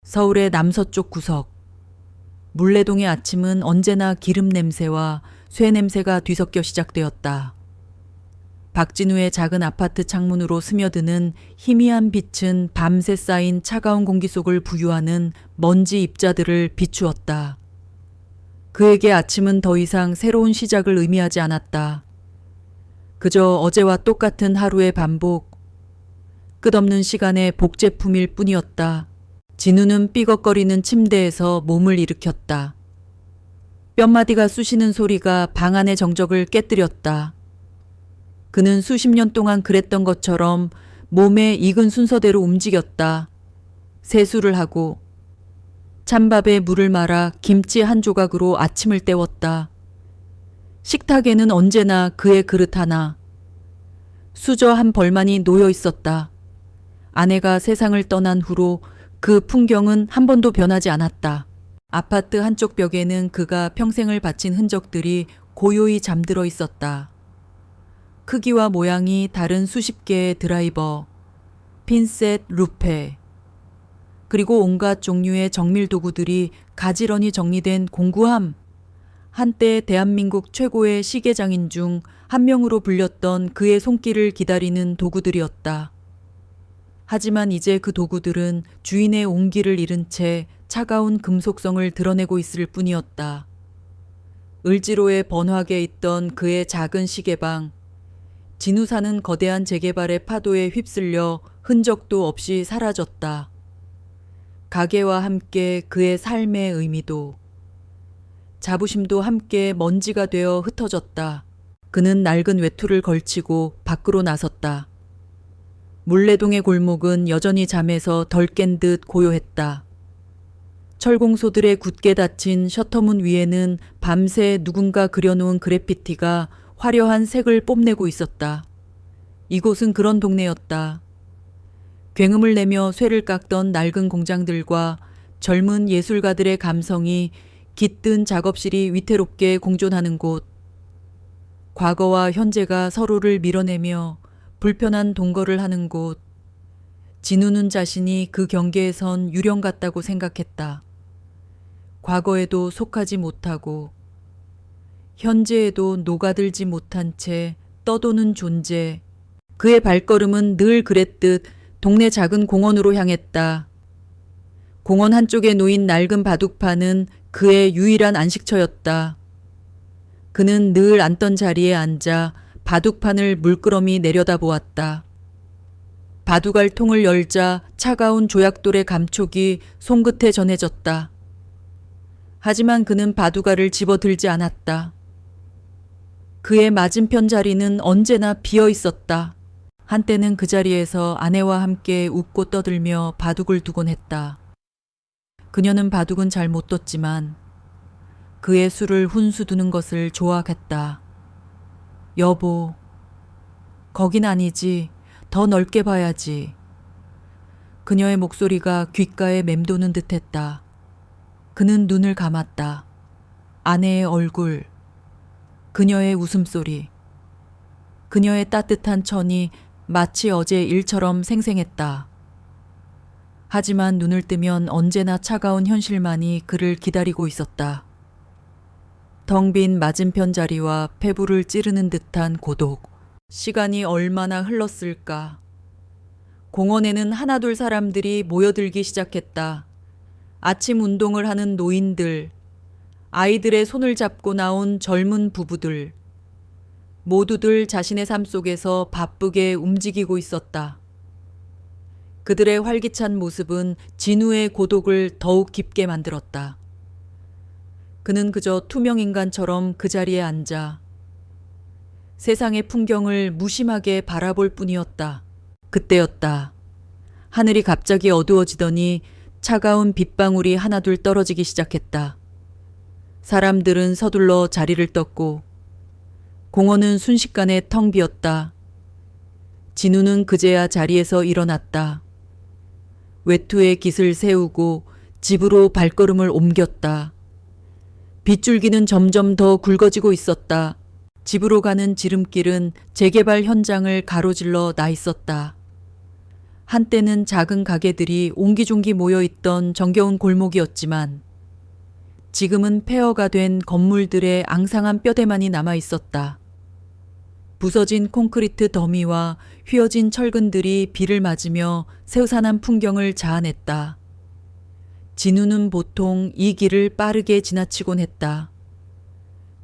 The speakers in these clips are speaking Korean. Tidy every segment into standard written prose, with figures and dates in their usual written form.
서울의 남서쪽 구석. 물레동의 아침은 언제나 기름 냄새와 쇠 냄새가 뒤섞여 시작되었다. 박진우의 작은 아파트 창문으로 스며드는 희미한 빛은 밤새 쌓인 차가운 공기 속을 부유하는 먼지 입자들을 비추었다. 그에게 아침은 더 이상 새로운 시작을 의미하지 않았다. 그저 어제와 똑같은 하루의 반복, 끝없는 시간의 복제품일 뿐이었다. 진우는 삐걱거리는 침대에서 몸을 일으켰다. 뼘마디가 쑤시는 소리가 방 안의 정적을 깨뜨렸다. 그는 수십 년 동안 그랬던 것처럼 몸의 익은 순서대로 움직였다. 세수를 하고 찬밥에 물을 말아 김치 한 조각으로 아침을 때웠다. 식탁에는 언제나 그의 그릇 하나, 수저 한 벌만이 놓여 있었다. 아내가 세상을 떠난 후로 그 풍경은 한 번도 변하지 않았다. 아파트 한쪽 벽에는 그가 평생을 바친 흔적들이 고요히 잠들어 있었다. 크기와 모양이 다른 수십 개의 드라이버, 핀셋, 루페, 그리고 온갖 종류의 정밀 도구들이 가지런히 정리된 공구함. 한때 대한민국 최고의 시계장인 중 한 명으로 불렸던 그의 손길을 기다리는 도구들이었다. 하지만 이제 그 도구들은 주인의 온기를 잃은 채 차가운 금속성을 드러내고 있을 뿐이었다. 을지로의 번화가에 있던 그의 작은 시계방, 진우 사는 거대한 재개발의 파도에 휩쓸려 흔적도 없이 사라졌다. 가게와 함께 그의 삶의 의미도, 자부심도 함께 먼지가 되어 흩어졌다. 그는 낡은 외투를 걸치고 밖으로 나섰다. 물레동의 골목은 여전히 잠에서 덜 깬 듯 고요했다. 철공소들의 굳게 닫힌 셔터문 위에는 밤새 누군가 그려놓은 그래피티가 화려한 색을 뽐내고 있었다. 이곳은 그런 동네였다. 굉음을 내며 쇠를 깎던 낡은 공장들과 젊은 예술가들의 감성이 깃든 작업실이 위태롭게 공존하는 곳. 과거와 현재가 서로를 밀어내며 불편한 동거를 하는 곳. 진우는 자신이 그 경계에 선 유령 같다고 생각했다. 과거에도 속하지 못하고 현재에도 녹아들지 못한 채 떠도는 존재. 그의 발걸음은 늘 그랬듯 동네 작은 공원으로 향했다. 공원 한쪽에 놓인 낡은 바둑판은 그의 유일한 안식처였다. 그는 늘 앉던 자리에 앉아 바둑판을 물끄러미 내려다보았다. 바둑알 통을 열자 차가운 조약돌의 감촉이 손끝에 전해졌다. 하지만 그는 바둑알을 집어들지 않았다. 그의 맞은편 자리는 언제나 비어 있었다. 한때는 그 자리에서 아내와 함께 웃고 떠들며 바둑을 두곤 했다. 그녀는 바둑은 잘 못 뒀지만 그의 수를 훈수 두는 것을 좋아했다. 여보, 거긴 아니지. 더 넓게 봐야지. 그녀의 목소리가 귓가에 맴도는 듯했다. 그는 눈을 감았다. 아내의 얼굴, 그녀의 웃음소리, 그녀의 따뜻한 천이 마치 어제 일처럼 생생했다. 하지만 눈을 뜨면 언제나 차가운 현실만이 그를 기다리고 있었다. 텅 빈 맞은편 자리와 폐부를 찌르는 듯한 고독. 시간이 얼마나 흘렀을까. 공원에는 하나둘 사람들이 모여들기 시작했다. 아침 운동을 하는 노인들, 아이들의 손을 잡고 나온 젊은 부부들. 모두들 자신의 삶 속에서 바쁘게 움직이고 있었다. 그들의 활기찬 모습은 진우의 고독을 더욱 깊게 만들었다. 그는 그저 투명인간처럼 그 자리에 앉아 세상의 풍경을 무심하게 바라볼 뿐이었다. 그때였다. 하늘이 갑자기 어두워지더니 차가운 빗방울이 하나둘 떨어지기 시작했다. 사람들은 서둘러 자리를 떴고 공원은 순식간에 텅 비었다. 진우는 그제야 자리에서 일어났다. 외투에 깃을 세우고 집으로 발걸음을 옮겼다. 빗줄기는 점점 더 굵어지고 있었다. 집으로 가는 지름길은 재개발 현장을 가로질러 나 있었다. 한때는 작은 가게들이 옹기종기 모여있던 정겨운 골목이었지만 지금은 폐허가 된 건물들의 앙상한 뼈대만이 남아있었다. 부서진 콘크리트 더미와 휘어진 철근들이 비를 맞으며 새우산한 풍경을 자아냈다. 진우는 보통 이 길을 빠르게 지나치곤 했다.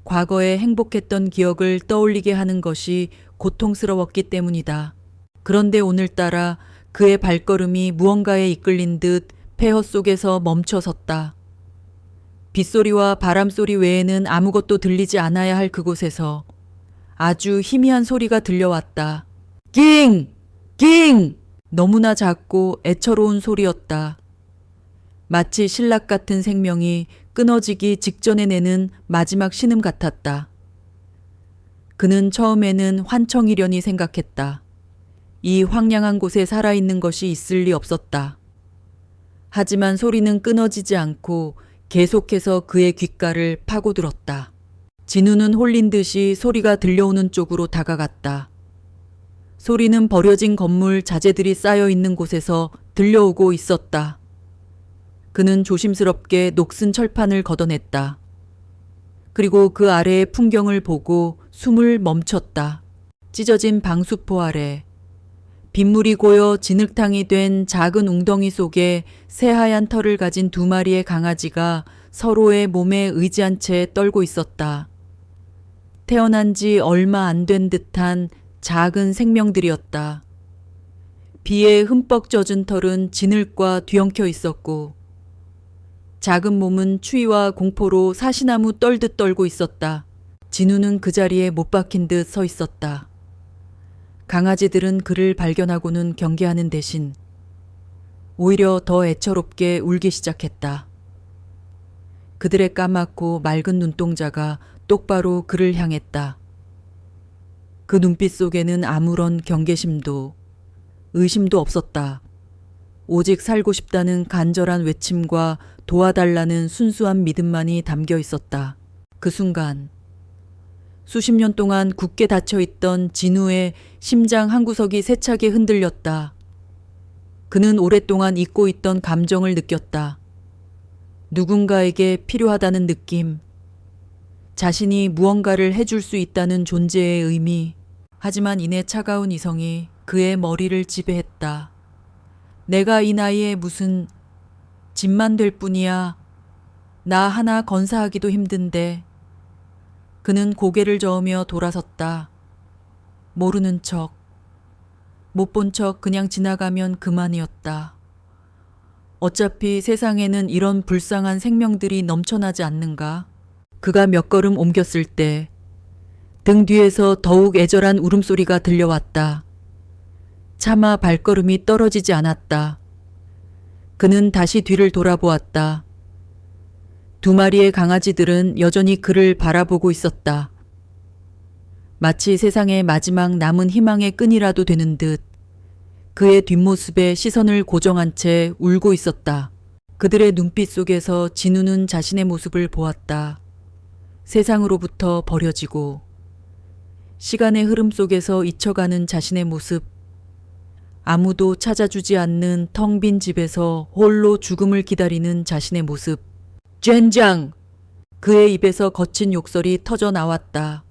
과거에 행복했던 기억을 떠올리게 하는 것이 고통스러웠기 때문이다. 그런데 오늘따라 그의 발걸음이 무언가에 이끌린 듯 폐허 속에서 멈춰섰다. 빗소리와 바람소리 외에는 아무것도 들리지 않아야 할 그곳에서 아주 희미한 소리가 들려왔다. 낑! 낑! 너무나 작고 애처로운 소리였다. 마치 신락 같은 생명이 끊어지기 직전에 내는 마지막 신음 같았다. 그는 처음에는 환청이려니 생각했다. 이 황량한 곳에 살아있는 것이 있을 리 없었다. 하지만 소리는 끊어지지 않고 계속해서 그의 귓가를 파고들었다. 진우는 홀린 듯이 소리가 들려오는 쪽으로 다가갔다. 소리는 버려진 건물 자재들이 쌓여 있는 곳에서 들려오고 있었다. 그는 조심스럽게 녹슨 철판을 걷어냈다. 그리고 그 아래의 풍경을 보고 숨을 멈췄다. 찢어진 방수포 아래 빗물이 고여 진흙탕이 된 작은 웅덩이 속에 새하얀 털을 가진 두 마리의 강아지가 서로의 몸에 의지한 채 떨고 있었다. 태어난 지 얼마 안 된 듯한 작은 생명들이었다. 비에 흠뻑 젖은 털은 진흙과 뒤엉켜 있었고 작은 몸은 추위와 공포로 사시나무 떨듯 떨고 있었다. 진우는 그 자리에 못 박힌 듯 서 있었다. 강아지들은 그를 발견하고는 경계하는 대신 오히려 더 애처롭게 울기 시작했다. 그들의 까맣고 맑은 눈동자가 똑바로 그를 향했다. 그 눈빛 속에는 아무런 경계심도 의심도 없었다. 오직 살고 싶다는 간절한 외침과 도와달라는 순수한 믿음만이 담겨 있었다. 그 순간 수십 년 동안 굳게 닫혀있던 진우의 심장 한 구석이 세차게 흔들렸다. 그는 오랫동안 잊고 있던 감정을 느꼈다. 누군가에게 필요하다는 느낌, 자신이 무언가를 해줄 수 있다는 존재의 의미. 하지만 이내 차가운 이성이 그의 머리를 지배했다. 내가 이 나이에 무슨 집만 될 뿐이야. 나 하나 건사하기도 힘든데. 그는 고개를 저으며 돌아섰다. 모르는 척, 못 본 척 그냥 지나가면 그만이었다. 어차피 세상에는 이런 불쌍한 생명들이 넘쳐나지 않는가? 그가 몇 걸음 옮겼을 때 등 뒤에서 더욱 애절한 울음소리가 들려왔다. 차마 발걸음이 떨어지지 않았다. 그는 다시 뒤를 돌아보았다. 두 마리의 강아지들은 여전히 그를 바라보고 있었다. 마치 세상의 마지막 남은 희망의 끈이라도 되는 듯 그의 뒷모습에 시선을 고정한 채 울고 있었다. 그들의 눈빛 속에서 진우는 자신의 모습을 보았다. 세상으로부터 버려지고 시간의 흐름 속에서 잊혀가는 자신의 모습. 아무도 찾아주지 않는 텅 빈 집에서 홀로 죽음을 기다리는 자신의 모습. 젠장! 그의 입에서 거친 욕설이 터져 나왔다.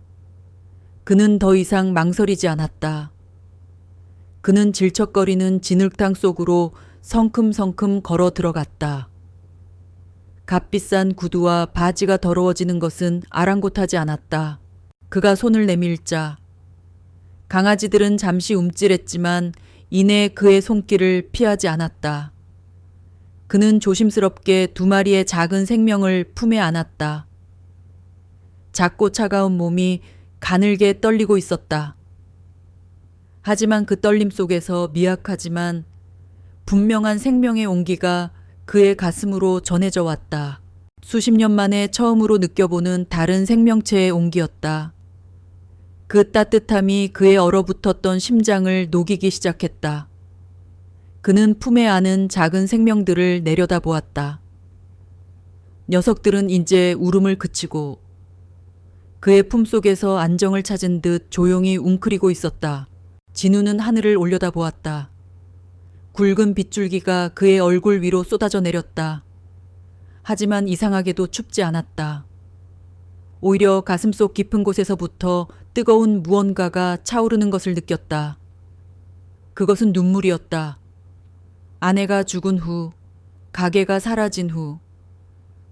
그는 더 이상 망설이지 않았다. 그는 질척거리는 진흙탕 속으로 성큼성큼 걸어 들어갔다. 값비싼 구두와 바지가 더러워지는 것은 아랑곳하지 않았다. 그가 손을 내밀자 강아지들은 잠시 움찔했지만 이내 그의 손길을 피하지 않았다. 그는 조심스럽게 두 마리의 작은 생명을 품에 안았다. 작고 차가운 몸이 가늘게 떨리고 있었다. 하지만 그 떨림 속에서 미약하지만 분명한 생명의 온기가 그의 가슴으로 전해져 왔다. 수십 년 만에 처음으로 느껴보는 다른 생명체의 온기였다. 그 따뜻함이 그의 얼어붙었던 심장을 녹이기 시작했다. 그는 품에 안은 작은 생명들을 내려다보았다. 녀석들은 이제 울음을 그치고 그의 품속에서 안정을 찾은 듯 조용히 웅크리고 있었다. 진우는 하늘을 올려다보았다. 굵은 빗줄기가 그의 얼굴 위로 쏟아져 내렸다. 하지만 이상하게도 춥지 않았다. 오히려 가슴속 깊은 곳에서부터 뜨거운 무언가가 차오르는 것을 느꼈다. 그것은 눈물이었다. 아내가 죽은 후, 가게가 사라진 후,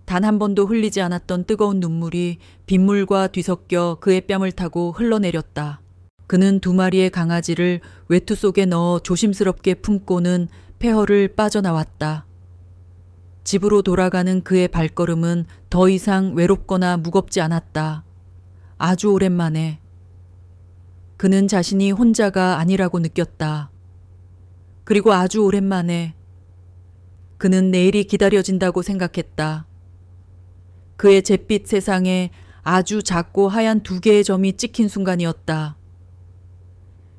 단 한 번도 흘리지 않았던 뜨거운 눈물이 빗물과 뒤섞여 그의 뺨을 타고 흘러내렸다. 그는 두 마리의 강아지를 외투 속에 넣어 조심스럽게 품고는 폐허를 빠져나왔다. 집으로 돌아가는 그의 발걸음은 더 이상 외롭거나 무겁지 않았다. 아주 오랜만에. 그는 자신이 혼자가 아니라고 느꼈다. 그리고 아주 오랜만에 그는 내일이 기다려진다고 생각했다. 그의 잿빛 세상에 아주 작고 하얀 두 개의 점이 찍힌 순간이었다.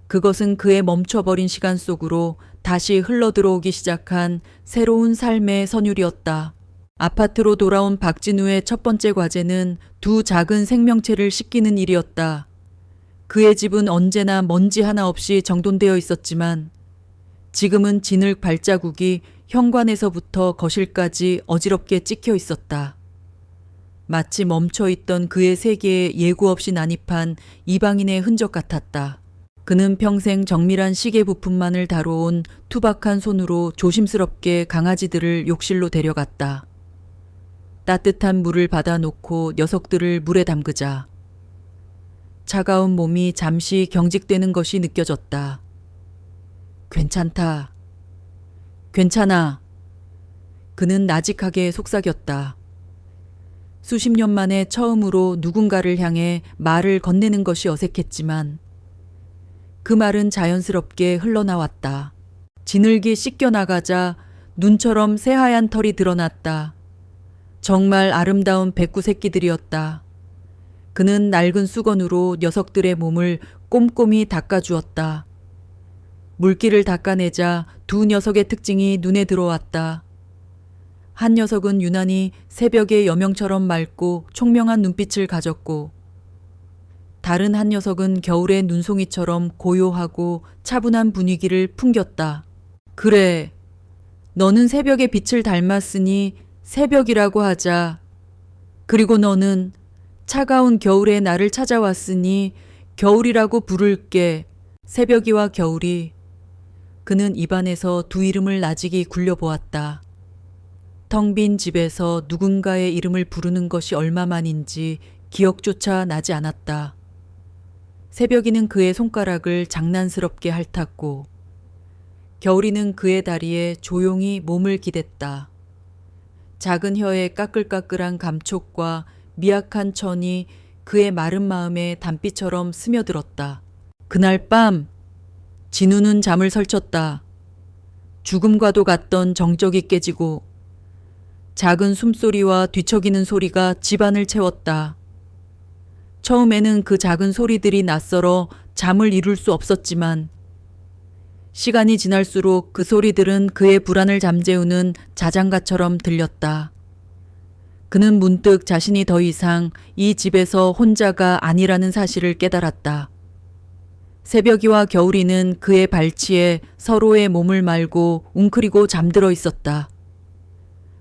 그것은 그의 멈춰버린 시간 속으로 다시 흘러들어오기 시작한 새로운 삶의 선율이었다. 아파트로 돌아온 박진우의 첫 번째 과제는 두 작은 생명체를 씻기는 일이었다. 그의 집은 언제나 먼지 하나 없이 정돈되어 있었지만 지금은 진흙 발자국이 현관에서부터 거실까지 어지럽게 찍혀 있었다. 마치 멈춰있던 그의 세계에 예고 없이 난입한 이방인의 흔적 같았다. 그는 평생 정밀한 시계 부품만을 다뤄온 투박한 손으로 조심스럽게 강아지들을 욕실로 데려갔다. 따뜻한 물을 받아놓고 녀석들을 물에 담그자. 차가운 몸이 잠시 경직되는 것이 느껴졌다. 괜찮다. 괜찮아. 그는 나직하게 속삭였다. 수십 년 만에 처음으로 누군가를 향해 말을 건네는 것이 어색했지만 그 말은 자연스럽게 흘러나왔다. 진흙이 씻겨나가자 눈처럼 새하얀 털이 드러났다. 정말 아름다운 백구 새끼들이었다. 그는 낡은 수건으로 녀석들의 몸을 꼼꼼히 닦아주었다. 물기를 닦아내자 두 녀석의 특징이 눈에 들어왔다. 한 녀석은 유난히 새벽의 여명처럼 맑고 총명한 눈빛을 가졌고 다른 한 녀석은 겨울의 눈송이처럼 고요하고 차분한 분위기를 풍겼다. 그래, 너는 새벽의 빛을 닮았으니 새벽이라고 하자. 그리고 너는 차가운 겨울의 나를 찾아왔으니 겨울이라고 부를게. 새벽이와 겨울이. 그는 입안에서 두 이름을 나직이 굴려보았다. 텅 빈 집에서 누군가의 이름을 부르는 것이 얼마만인지 기억조차 나지 않았다. 새벽이는 그의 손가락을 장난스럽게 핥았고 겨울이는 그의 다리에 조용히 몸을 기댔다. 작은 혀의 까끌까끌한 감촉과 미약한 천이 그의 마른 마음에 단비처럼 스며들었다. 그날 밤 진우는 잠을 설쳤다. 죽음과도 같던 정적이 깨지고 작은 숨소리와 뒤척이는 소리가 집안을 채웠다. 처음에는 그 작은 소리들이 낯설어 잠을 이룰 수 없었지만 시간이 지날수록 그 소리들은 그의 불안을 잠재우는 자장가처럼 들렸다. 그는 문득 자신이 더 이상 이 집에서 혼자가 아니라는 사실을 깨달았다. 새벽이와 겨울이는 그의 발치에 서로의 몸을 말고 웅크리고 잠들어 있었다.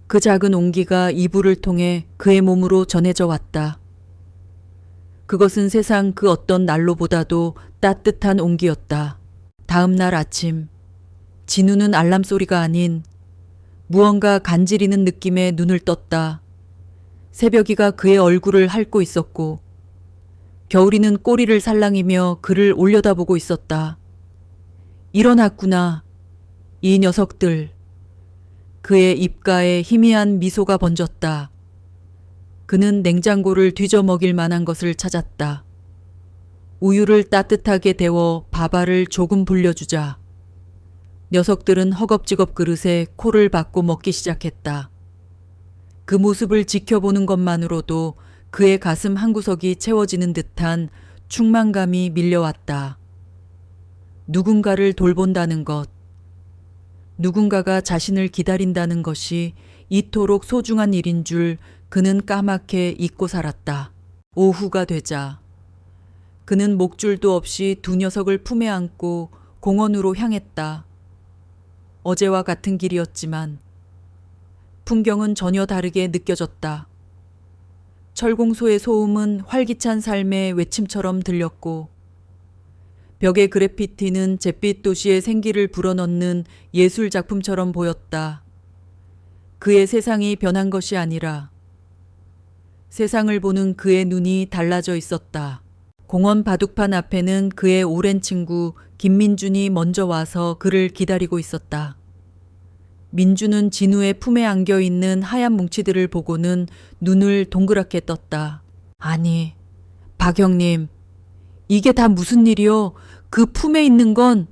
그 작은 온기가 이불을 통해 그의 몸으로 전해져 왔다. 그것은 세상 그 어떤 난로보다도 따뜻한 온기였다. 다음 날 아침, 진우는 알람 소리가 아닌 무언가 간지리는 느낌에 눈을 떴다. 새벽이가 그의 얼굴을 핥고 있었고 겨울이는 꼬리를 살랑이며 그를 올려다보고 있었다. 일어났구나. 이 녀석들. 그의 입가에 희미한 미소가 번졌다. 그는 냉장고를 뒤져 먹일 만한 것을 찾았다. 우유를 따뜻하게 데워 밥알을 조금 불려주자. 녀석들은 허겁지겁 그릇에 코를 박고 먹기 시작했다. 그 모습을 지켜보는 것만으로도 그의 가슴 한구석이 채워지는 듯한 충만감이 밀려왔다. 누군가를 돌본다는 것, 누군가가 자신을 기다린다는 것이 이토록 소중한 일인 줄 그는 까맣게 잊고 살았다. 오후가 되자 그는 목줄도 없이 두 녀석을 품에 안고 공원으로 향했다. 어제와 같은 길이었지만 풍경은 전혀 다르게 느껴졌다. 철공소의 소음은 활기찬 삶의 외침처럼 들렸고 벽의 그래피티는 잿빛 도시의 생기를 불어넣는 예술 작품처럼 보였다. 그의 세상이 변한 것이 아니라 세상을 보는 그의 눈이 달라져 있었다. 공원 바둑판 앞에는 그의 오랜 친구 김민준이 먼저 와서 그를 기다리고 있었다. 민준은 진우의 품에 안겨 있는 하얀 뭉치들을 보고는 눈을 동그랗게 떴다. 아니, 박 형님, 이게 다 무슨 일이요? 그 품에 있는 건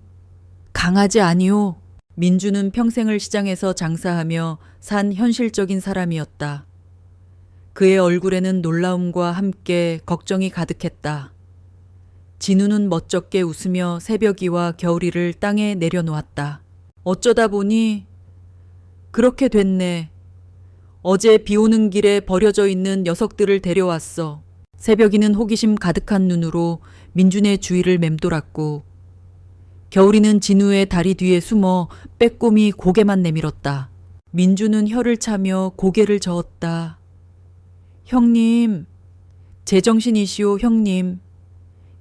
강아지 아니요. 민준은 평생을 시장에서 장사하며 산 현실적인 사람이었다. 그의 얼굴에는 놀라움과 함께 걱정이 가득했다. 진우는 멋쩍게 웃으며 새벽이와 겨울이를 땅에 내려놓았다. 어쩌다 보니 그렇게 됐네. 어제 비 오는 길에 버려져 있는 녀석들을 데려왔어. 새벽이는 호기심 가득한 눈으로 민준의 주위를 맴돌았고 겨울이는 진우의 다리 뒤에 숨어 빼꼼히 고개만 내밀었다. 민준은 혀를 차며 고개를 저었다. 형님, 제정신이시오 형님.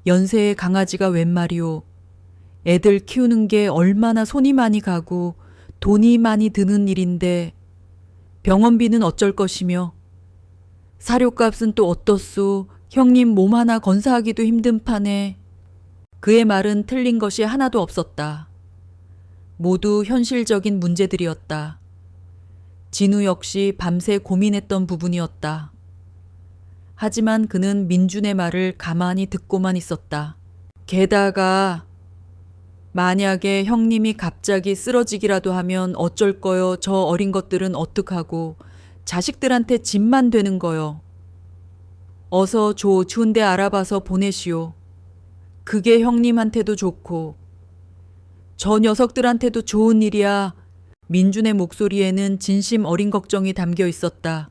연세의 강아지가 웬 말이오. 애들 키우는 게 얼마나 손이 많이 가고 돈이 많이 드는 일인데 병원비는 어쩔 것이며 사료값은 또 어떻소. 형님 몸 하나 건사하기도 힘든 판에. 그의 말은 틀린 것이 하나도 없었다. 모두 현실적인 문제들이었다. 진우 역시 밤새 고민했던 부분이었다. 하지만 그는 민준의 말을 가만히 듣고만 있었다. 게다가 만약에 형님이 갑자기 쓰러지기라도 하면 어쩔 거요. 저 어린 것들은 어떡하고. 자식들한테 짐만 되는 거요. 어서 좋은 데 알아봐서 보내시오. 그게 형님한테도 좋고 저 녀석들한테도 좋은 일이야. 민준의 목소리에는 진심 어린 걱정이 담겨 있었다.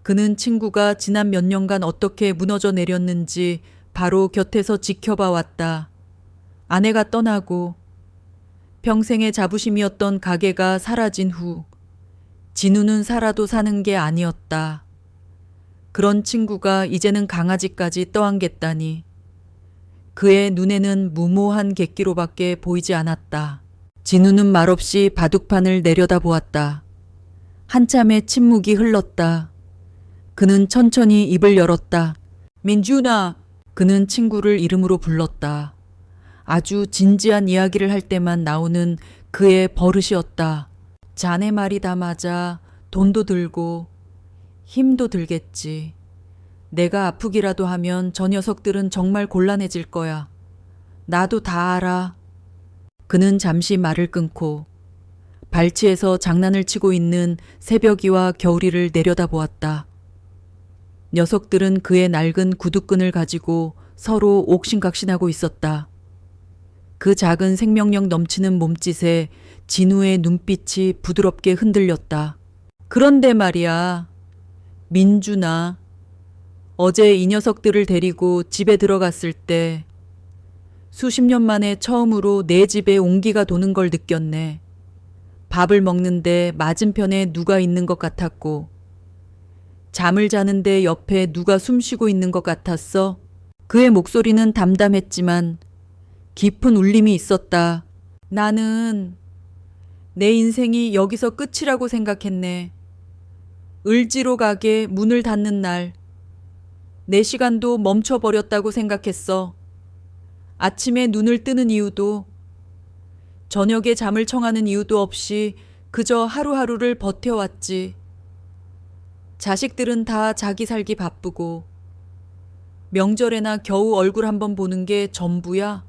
그는 친구가 지난 몇 년간 어떻게 무너져 내렸는지 바로 곁에서 지켜봐 왔다. 아내가 떠나고 평생의 자부심이었던 가게가 사라진 후 진우는 살아도 사는 게 아니었다. 그런 친구가 이제는 강아지까지 떠안겠다니. 그의 눈에는 무모한 객기로밖에 보이지 않았다. 진우는 말없이 바둑판을 내려다보았다. 한참의 침묵이 흘렀다. 그는 천천히 입을 열었다. 민준아! 그는 친구를 이름으로 불렀다. 아주 진지한 이야기를 할 때만 나오는 그의 버릇이었다. 자네 말이 다 맞아. 돈도 들고 힘도 들겠지. 내가 아프기라도 하면 저 녀석들은 정말 곤란해질 거야. 나도 다 알아. 그는 잠시 말을 끊고 발치에서 장난을 치고 있는 새벽이와 겨울이를 내려다보았다. 녀석들은 그의 낡은 구두끈을 가지고 서로 옥신각신하고 있었다. 그 작은 생명력 넘치는 몸짓에 진우의 눈빛이 부드럽게 흔들렸다. 그런데 말이야, 민준아. 어제 이 녀석들을 데리고 집에 들어갔을 때 수십 년 만에 처음으로 내 집에 온기가 도는 걸 느꼈네. 밥을 먹는데 맞은편에 누가 있는 것 같았고 잠을 자는데 옆에 누가 숨 쉬고 있는 것 같았어. 그의 목소리는 담담했지만 깊은 울림이 있었다. 나는 내 인생이 여기서 끝이라고 생각했네. 을지로 가게 문을 닫는 날, 내 시간도 멈춰버렸다고 생각했어. 아침에 눈을 뜨는 이유도, 저녁에 잠을 청하는 이유도 없이 그저 하루하루를 버텨왔지. 자식들은 다 자기 살기 바쁘고 명절에나 겨우 얼굴 한번 보는 게 전부야.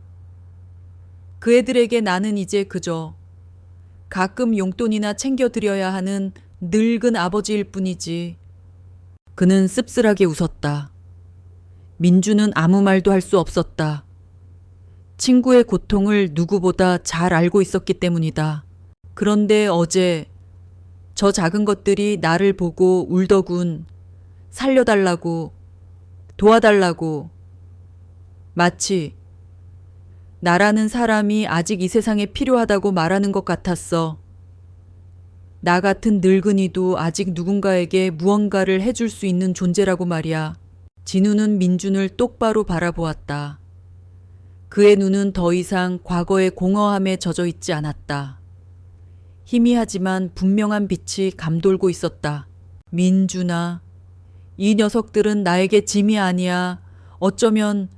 그 애들에게 나는 이제 그저 가끔 용돈이나 챙겨드려야 하는 늙은 아버지일 뿐이지. 그는 씁쓸하게 웃었다. 민주는 아무 말도 할 수 없었다. 친구의 고통을 누구보다 잘 알고 있었기 때문이다. 그런데 어제 저 작은 것들이 나를 보고 울더군. 살려달라고, 도와달라고. 마치 나라는 사람이 아직 이 세상에 필요하다고 말하는 것 같았어. 나 같은 늙은이도 아직 누군가에게 무언가를 해줄 수 있는 존재라고 말이야. 진우는 민준을 똑바로 바라보았다. 그의 눈은 더 이상 과거의 공허함에 젖어 있지 않았다. 희미하지만 분명한 빛이 감돌고 있었다. 민준아, 이 녀석들은 나에게 짐이 아니야. 어쩌면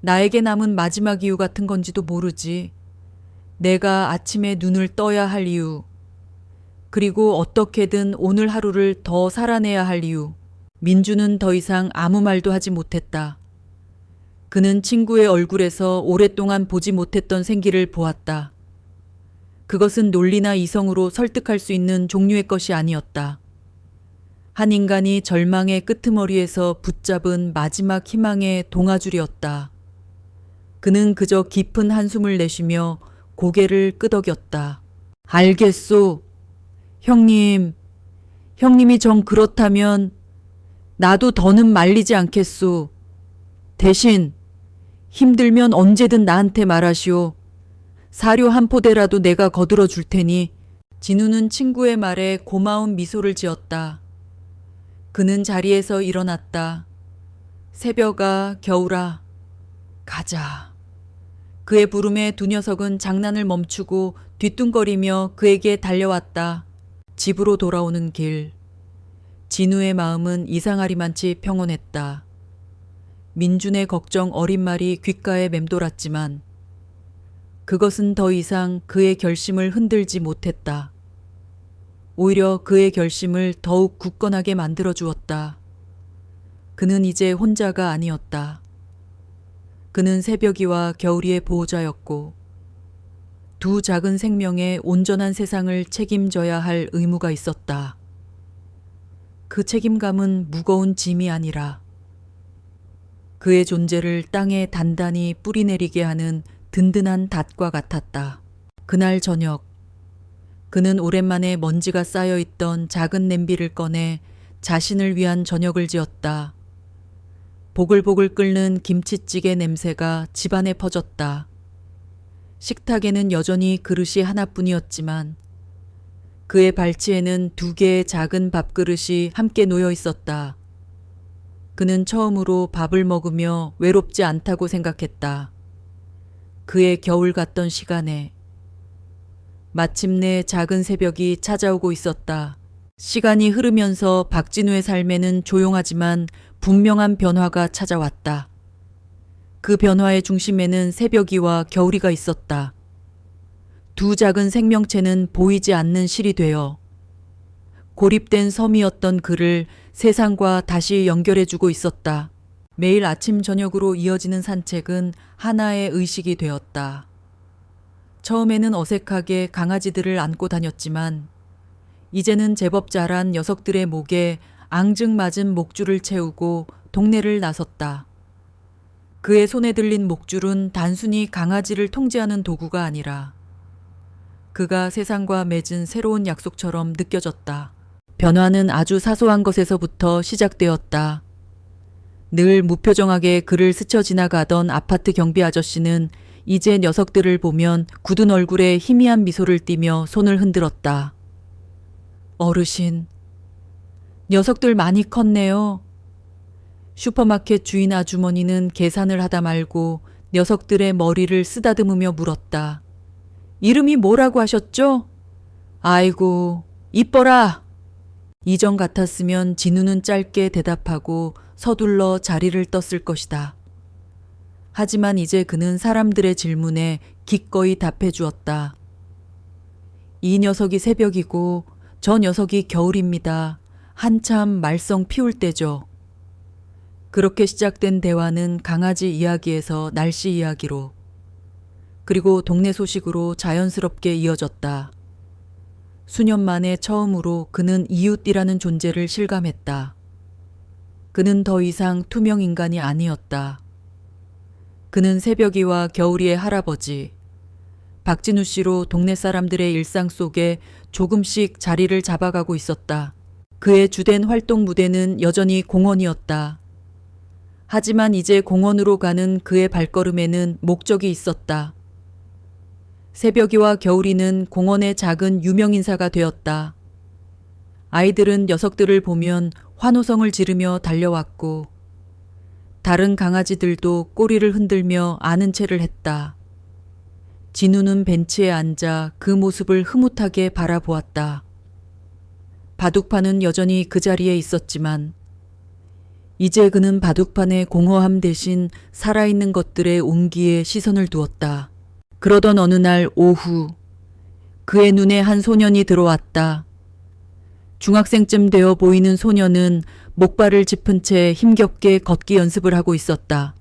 나에게 남은 마지막 이유 같은 건지도 모르지. 내가 아침에 눈을 떠야 할 이유. 그리고 어떻게든 오늘 하루를 더 살아내야 할 이유. 민주는 더 이상 아무 말도 하지 못했다. 그는 친구의 얼굴에서 오랫동안 보지 못했던 생기를 보았다. 그것은 논리나 이성으로 설득할 수 있는 종류의 것이 아니었다. 한 인간이 절망의 끄트머리에서 붙잡은 마지막 희망의 동아줄이었다. 그는 그저 깊은 한숨을 내쉬며 고개를 끄덕였다. 알겠소. 형님이 정 그렇다면 나도 더는 말리지 않겠소. 대신 힘들면 언제든 나한테 말하시오. 사료 한 포대라도 내가 거들어 줄 테니. 진우는 친구의 말에 고마운 미소를 지었다. 그는 자리에서 일어났다. 새벽아, 겨울아, 가자. 그의 부름에 두 녀석은 장난을 멈추고 뒤뚱거리며 그에게 달려왔다. 집으로 돌아오는 길. 진우의 마음은 이상하리만치 평온했다. 민준의 걱정 어린 말이 귓가에 맴돌았지만 그것은 더 이상 그의 결심을 흔들지 못했다. 오히려 그의 결심을 더욱 굳건하게 만들어 주었다. 그는 이제 혼자가 아니었다. 그는 새벽이와 겨울이의 보호자였고 두 작은 생명의 온전한 세상을 책임져야 할 의무가 있었다. 그 책임감은 무거운 짐이 아니라 그의 존재를 땅에 단단히 뿌리내리게 하는 든든한 닷과 같았다. 그날 저녁, 그는 오랜만에 먼지가 쌓여있던 작은 냄비를 꺼내 자신을 위한 저녁을 지었다. 보글보글 끓는 김치찌개 냄새가 집안에 퍼졌다. 식탁에는 여전히 그릇이 하나뿐이었지만 그의 발치에는 두 개의 작은 밥그릇이 함께 놓여 있었다. 그는 처음으로 밥을 먹으며 외롭지 않다고 생각했다. 그의 겨울 같던 시간에 마침내 작은 새벽이 찾아오고 있었다. 시간이 흐르면서 박진우의 삶에는 조용하지만 분명한 변화가 찾아왔다. 그 변화의 중심에는 새벽이와 겨울이가 있었다. 두 작은 생명체는 보이지 않는 실이 되어 고립된 섬이었던 그를 세상과 다시 연결해주고 있었다. 매일 아침 저녁으로 이어지는 산책은 하나의 의식이 되었다. 처음에는 어색하게 강아지들을 안고 다녔지만 이제는 제법 자란 녀석들의 목에 앙증맞은 목줄을 채우고 동네를 나섰다. 그의 손에 들린 목줄은 단순히 강아지를 통제하는 도구가 아니라 그가 세상과 맺은 새로운 약속처럼 느껴졌다. 변화는 아주 사소한 것에서부터 시작되었다. 늘 무표정하게 그를 스쳐 지나가던 아파트 경비 아저씨는 이제 녀석들을 보면 굳은 얼굴에 희미한 미소를 띠며 손을 흔들었다. 어르신, 녀석들 많이 컸네요. 슈퍼마켓 주인 아주머니는 계산을 하다 말고 녀석들의 머리를 쓰다듬으며 물었다. 이름이 뭐라고 하셨죠? 아이고, 이뻐라. 이전 같았으면 진우는 짧게 대답하고 서둘러 자리를 떴을 것이다. 하지만 이제 그는 사람들의 질문에 기꺼이 답해 주었다. 이 녀석이 새벽이고 저 녀석이 겨울입니다. 한참 말썽 피울 때죠. 그렇게 시작된 대화는 강아지 이야기에서 날씨 이야기로 그리고 동네 소식으로 자연스럽게 이어졌다. 수년 만에 처음으로 그는 이웃이라는 존재를 실감했다. 그는 더 이상 투명 인간이 아니었다. 그는 새벽이와 겨울이의 할아버지, 박진우 씨로 동네 사람들의 일상 속에 조금씩 자리를 잡아가고 있었다. 그의 주된 활동 무대는 여전히 공원이었다. 하지만 이제 공원으로 가는 그의 발걸음에는 목적이 있었다. 새벽이와 겨울이는 공원의 작은 유명인사가 되었다. 아이들은 녀석들을 보면 환호성을 지르며 달려왔고 다른 강아지들도 꼬리를 흔들며 아는 체를 했다. 진우는 벤치에 앉아 그 모습을 흐뭇하게 바라보았다. 바둑판은 여전히 그 자리에 있었지만 이제 그는 바둑판의 공허함 대신 살아있는 것들의 온기에 시선을 두었다. 그러던 어느 날 오후 그의 눈에 한 소년이 들어왔다. 중학생쯤 되어 보이는 소년은 목발을 짚은 채 힘겹게 걷기 연습을 하고 있었다.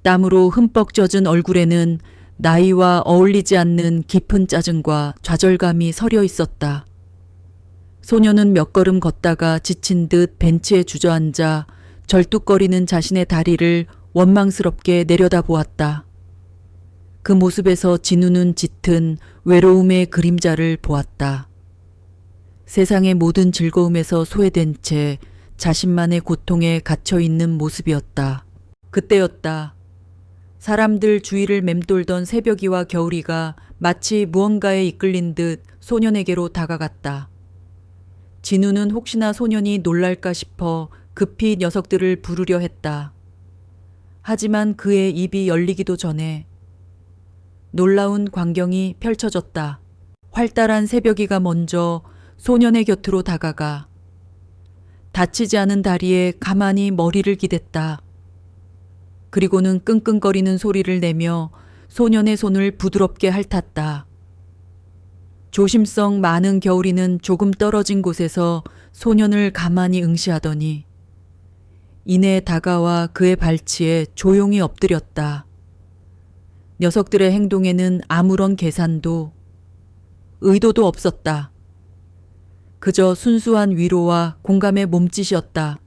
땀으로 흠뻑 젖은 얼굴에는 나이와 어울리지 않는 깊은 짜증과 좌절감이 서려 있었다. 소년은 몇 걸음 걷다가 지친 듯 벤치에 주저앉아 절뚝거리는 자신의 다리를 원망스럽게 내려다보았다. 그 모습에서 진우는 짙은 외로움의 그림자를 보았다. 세상의 모든 즐거움에서 소외된 채 자신만의 고통에 갇혀있는 모습이었다. 그때였다. 사람들 주위를 맴돌던 새벽이와 겨울이가 마치 무언가에 이끌린 듯 소년에게로 다가갔다. 진우는 혹시나 소년이 놀랄까 싶어 급히 녀석들을 부르려 했다. 하지만 그의 입이 열리기도 전에 놀라운 광경이 펼쳐졌다. 활달한 새벽이가 먼저 소년의 곁으로 다가가 다치지 않은 다리에 가만히 머리를 기댔다. 그리고는 끙끙거리는 소리를 내며 소년의 손을 부드럽게 핥았다. 조심성 많은 겨울이는 조금 떨어진 곳에서 소년을 가만히 응시하더니 이내 다가와 그의 발치에 조용히 엎드렸다. 녀석들의 행동에는 아무런 계산도 의도도 없었다. 그저 순수한 위로와 공감의 몸짓이었다.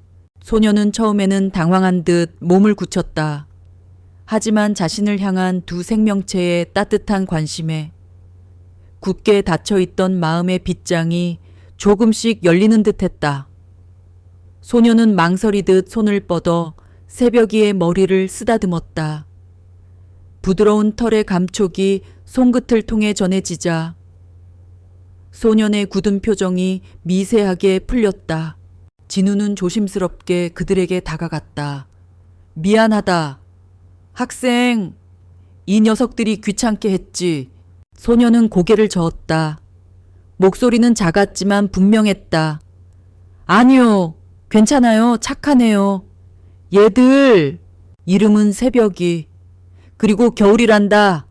소년은 처음에는 당황한 듯 몸을 굳혔다. 하지만 자신을 향한 두 생명체의 따뜻한 관심에 굳게 닫혀있던 마음의 빗장이 조금씩 열리는 듯했다. 소년은 망설이듯 손을 뻗어 새벽이의 머리를 쓰다듬었다. 부드러운 털의 감촉이 손끝을 통해 전해지자 소년의 굳은 표정이 미세하게 풀렸다. 진우는 조심스럽게 그들에게 다가갔다. 미안하다. 학생, 이 녀석들이 귀찮게 했지. 소년은 고개를 저었다. 목소리는 작았지만 분명했다. 아니요, 괜찮아요. 착하네요. 얘들, 이름은 새벽이. 그리고 겨울이란다.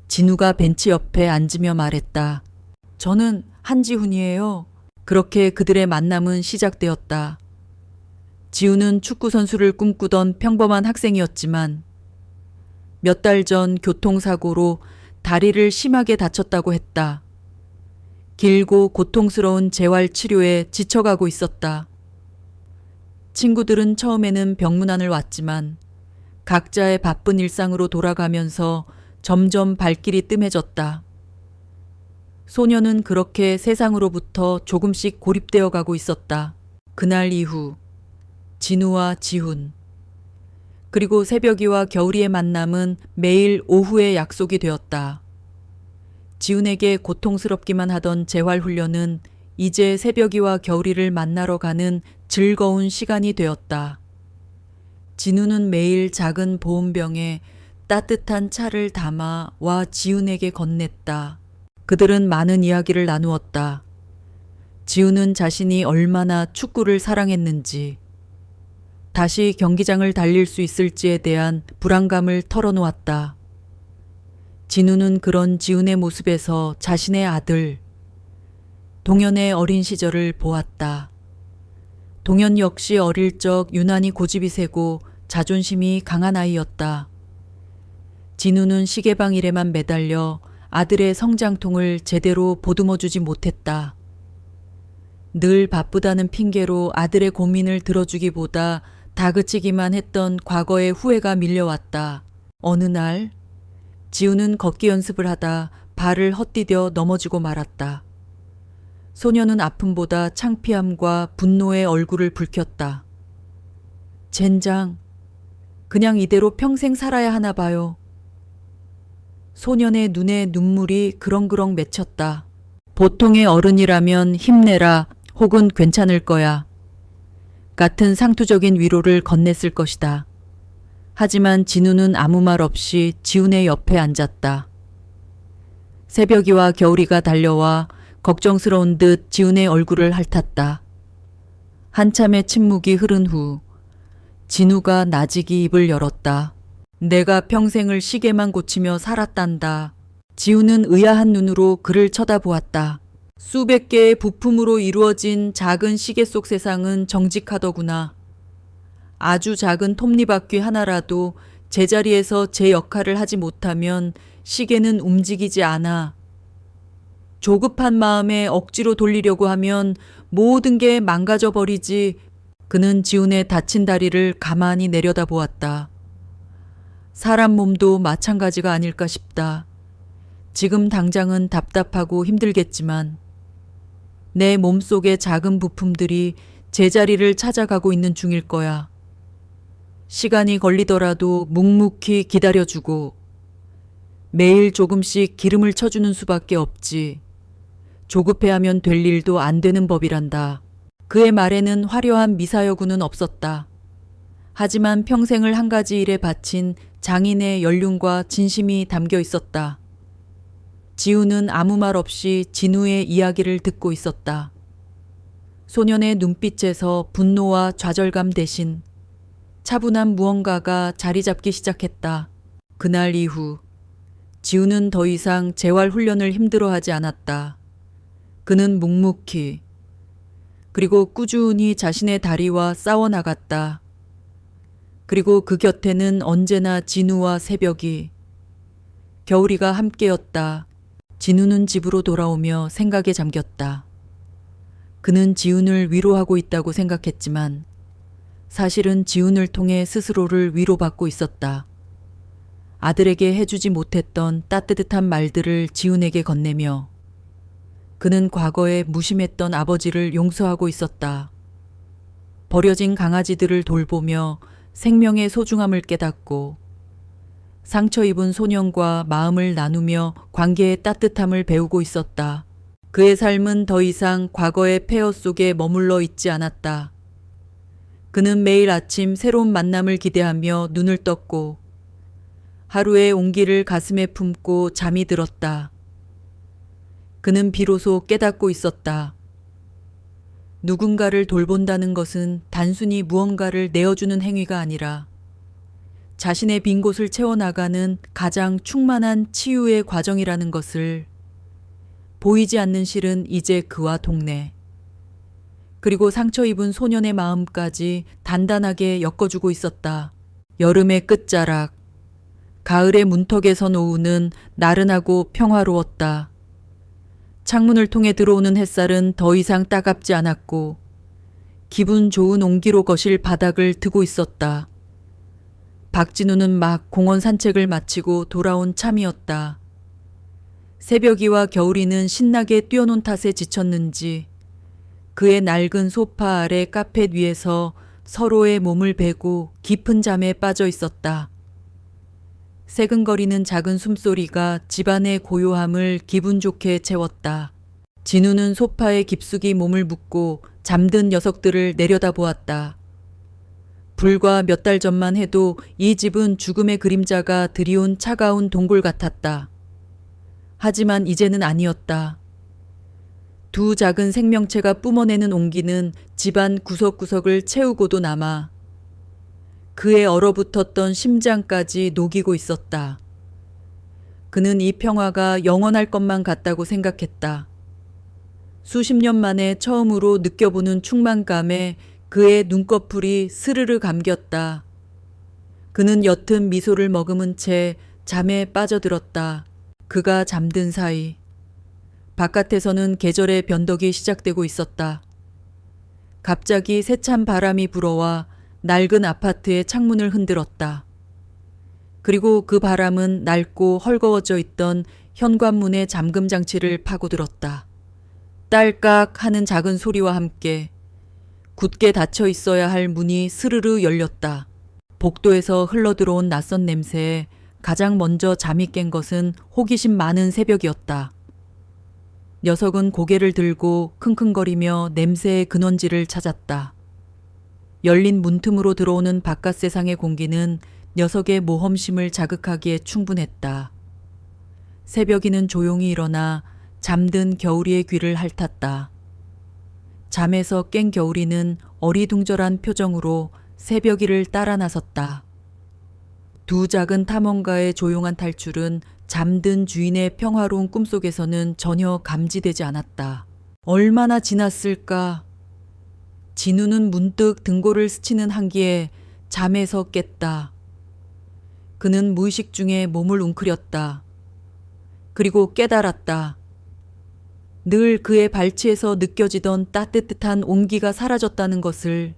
진우가 벤치 옆에 앉으며 말했다. 저는 한지훈이에요. 그렇게 그들의 만남은 시작되었다. 지우는 축구선수를 꿈꾸던 평범한 학생이었지만 몇 달 전 교통사고로 다리를 심하게 다쳤다고 했다. 길고 고통스러운 재활치료에 지쳐가고 있었다. 친구들은 처음에는 병문안을 왔지만 각자의 바쁜 일상으로 돌아가면서 점점 발길이 뜸해졌다. 소녀는 그렇게 세상으로부터 조금씩 고립되어 가고 있었다. 그날 이후 진우와 지훈 그리고 새벽이와 겨울이의 만남은 매일 오후의 약속이 되었다. 지훈에게 고통스럽기만 하던 재활훈련은 이제 새벽이와 겨울이를 만나러 가는 즐거운 시간이 되었다. 진우는 매일 작은 보온병에 따뜻한 차를 담아 와 지훈에게 건넸다. 그들은 많은 이야기를 나누었다. 지훈은 자신이 얼마나 축구를 사랑했는지, 다시 경기장을 달릴 수 있을지에 대한 불안감을 털어놓았다. 진우는 그런 지훈의 모습에서 자신의 아들, 동현의 어린 시절을 보았다. 동현 역시 어릴 적 유난히 고집이 세고 자존심이 강한 아이였다. 진우는 시계방 일에만 매달려 아들의 성장통을 제대로 보듬어주지 못했다. 늘 바쁘다는 핑계로 아들의 고민을 들어주기보다 다그치기만 했던 과거의 후회가 밀려왔다. 어느 날 지우는 걷기 연습을 하다 발을 헛디뎌 넘어지고 말았다. 소녀는 아픔보다 창피함과 분노의 얼굴을 붉혔다. 젠장. 그냥 이대로 평생 살아야 하나 봐요. 소년의 눈에 눈물이 그렁그렁 맺혔다. 보통의 어른이라면 힘내라 혹은 괜찮을 거야. 같은 상투적인 위로를 건넸을 것이다. 하지만 진우는 아무 말 없이 지훈의 옆에 앉았다. 새벽이와 겨울이가 달려와 걱정스러운 듯 지훈의 얼굴을 핥았다. 한참의 침묵이 흐른 후 진우가 나직이 입을 열었다. 내가 평생을 시계만 고치며 살았단다. 지우는 의아한 눈으로 그를 쳐다보았다. 수백 개의 부품으로 이루어진 작은 시계 속 세상은 정직하더구나. 아주 작은 톱니바퀴 하나라도 제자리에서 제 역할을 하지 못하면 시계는 움직이지 않아. 조급한 마음에 억지로 돌리려고 하면 모든 게 망가져 버리지. 그는 지훈의 다친 다리를 가만히 내려다보았다. 사람 몸도 마찬가지가 아닐까 싶다. 지금 당장은 답답하고 힘들겠지만 내 몸속의 작은 부품들이 제자리를 찾아가고 있는 중일 거야. 시간이 걸리더라도 묵묵히 기다려주고 매일 조금씩 기름을 쳐주는 수밖에 없지. 조급해하면 될 일도 안 되는 법이란다. 그의 말에는 화려한 미사여구는 없었다. 하지만 평생을 한 가지 일에 바친 장인의 연륜과 진심이 담겨 있었다. 지우는 아무 말 없이 진우의 이야기를 듣고 있었다. 소년의 눈빛에서 분노와 좌절감 대신 차분한 무언가가 자리 잡기 시작했다. 그날 이후 지우는 더 이상 재활 훈련을 힘들어하지 않았다. 그는 묵묵히 그리고 꾸준히 자신의 다리와 싸워나갔다. 그리고 그 곁에는 언제나 진우와 새벽이, 겨울이가 함께였다. 진우는 집으로 돌아오며 생각에 잠겼다. 그는 지훈을 위로하고 있다고 생각했지만 사실은 지훈을 통해 스스로를 위로받고 있었다. 아들에게 해주지 못했던 따뜻한 말들을 지훈에게 건네며 그는 과거에 무심했던 아버지를 용서하고 있었다. 버려진 강아지들을 돌보며 생명의 소중함을 깨닫고 상처 입은 소년과 마음을 나누며 관계의 따뜻함을 배우고 있었다. 그의 삶은 더 이상 과거의 폐허 속에 머물러 있지 않았다. 그는 매일 아침 새로운 만남을 기대하며 눈을 떴고 하루의 온기를 가슴에 품고 잠이 들었다. 그는 비로소 깨닫고 있었다. 누군가를 돌본다는 것은 단순히 무언가를 내어주는 행위가 아니라 자신의 빈 곳을 채워나가는 가장 충만한 치유의 과정이라는 것을. 보이지 않는 실은 이제 그와 동네. 그리고 상처 입은 소년의 마음까지 단단하게 엮어주고 있었다. 여름의 끝자락, 가을의 문턱에서 노우는 나른하고 평화로웠다. 창문을 통해 들어오는 햇살은 더 이상 따갑지 않았고 기분 좋은 온기로 거실 바닥을 트고 있었다. 박진우는 막 공원 산책을 마치고 돌아온 참이었다. 새벽이와 겨울이는 신나게 뛰어논 탓에 지쳤는지 그의 낡은 소파 아래 카펫 위에서 서로의 몸을 베고 깊은 잠에 빠져 있었다. 새근거리는 작은 숨소리가 집안의 고요함을 기분 좋게 채웠다. 진우는 소파에 깊숙이 몸을 묻고 잠든 녀석들을 내려다보았다. 불과 몇 달 전만 해도 이 집은 죽음의 그림자가 드리운 차가운 동굴 같았다. 하지만 이제는 아니었다. 두 작은 생명체가 뿜어내는 온기는 집안 구석구석을 채우고도 남아 그의 얼어붙었던 심장까지 녹이고 있었다. 그는 이 평화가 영원할 것만 같다고 생각했다. 수십 년 만에 처음으로 느껴보는 충만감에 그의 눈꺼풀이 스르르 감겼다. 그는 옅은 미소를 머금은 채 잠에 빠져들었다. 그가 잠든 사이 바깥에서는 계절의 변덕이 시작되고 있었다. 갑자기 세찬 바람이 불어와 낡은 아파트의 창문을 흔들었다. 그리고 그 바람은 낡고 헐거워져 있던 현관문의 잠금 장치를 파고들었다. 딸깍 하는 작은 소리와 함께 굳게 닫혀 있어야 할 문이 스르르 열렸다. 복도에서 흘러들어온 낯선 냄새에 가장 먼저 잠이 깬 것은 호기심 많은 새벽이었다. 녀석은 고개를 들고 킁킁거리며 냄새의 근원지를 찾았다. 열린 문틈으로 들어오는 바깥 세상의 공기는 녀석의 모험심을 자극하기에 충분했다. 새벽이는 조용히 일어나 잠든 겨울이의 귀를 핥았다. 잠에서 깬 겨울이는 어리둥절한 표정으로 새벽이를 따라 나섰다. 두 작은 탐험가의 조용한 탈출은 잠든 주인의 평화로운 꿈속에서는 전혀 감지되지 않았다. 얼마나 지났을까? 진우는 문득 등골을 스치는 한기에 잠에서 깼다. 그는 무의식 중에 몸을 웅크렸다. 그리고 깨달았다. 늘 그의 발치에서 느껴지던 따뜻한 온기가 사라졌다는 것을.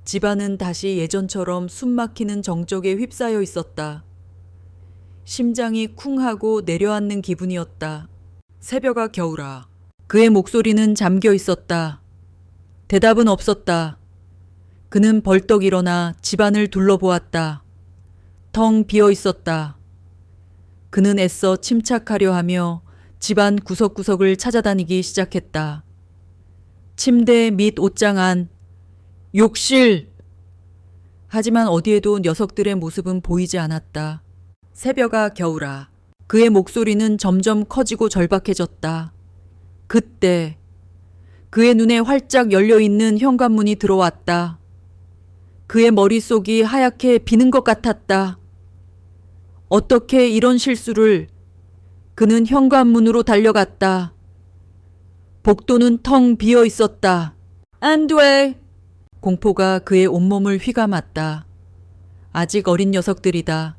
집안은 다시 예전처럼 숨막히는 정적에 휩싸여 있었다. 심장이 쿵하고 내려앉는 기분이었다. 새벽아 겨울아. 그의 목소리는 잠겨 있었다. 대답은 없었다. 그는 벌떡 일어나 집안을 둘러보았다. 텅 비어 있었다. 그는 애써 침착하려 하며 집안 구석구석을 찾아다니기 시작했다. 침대 및 옷장 안, 욕실! 하지만 어디에도 녀석들의 모습은 보이지 않았다. 새벽아 겨울아. 그의 목소리는 점점 커지고 절박해졌다. 그때 그의 눈에 활짝 열려있는 현관문이 들어왔다. 그의 머릿속이 하얗게 비는 것 같았다. 어떻게 이런 실수를. 그는 현관문으로 달려갔다. 복도는 텅 비어 있었다. 안 돼! 공포가 그의 온몸을 휘감았다. 아직 어린 녀석들이다.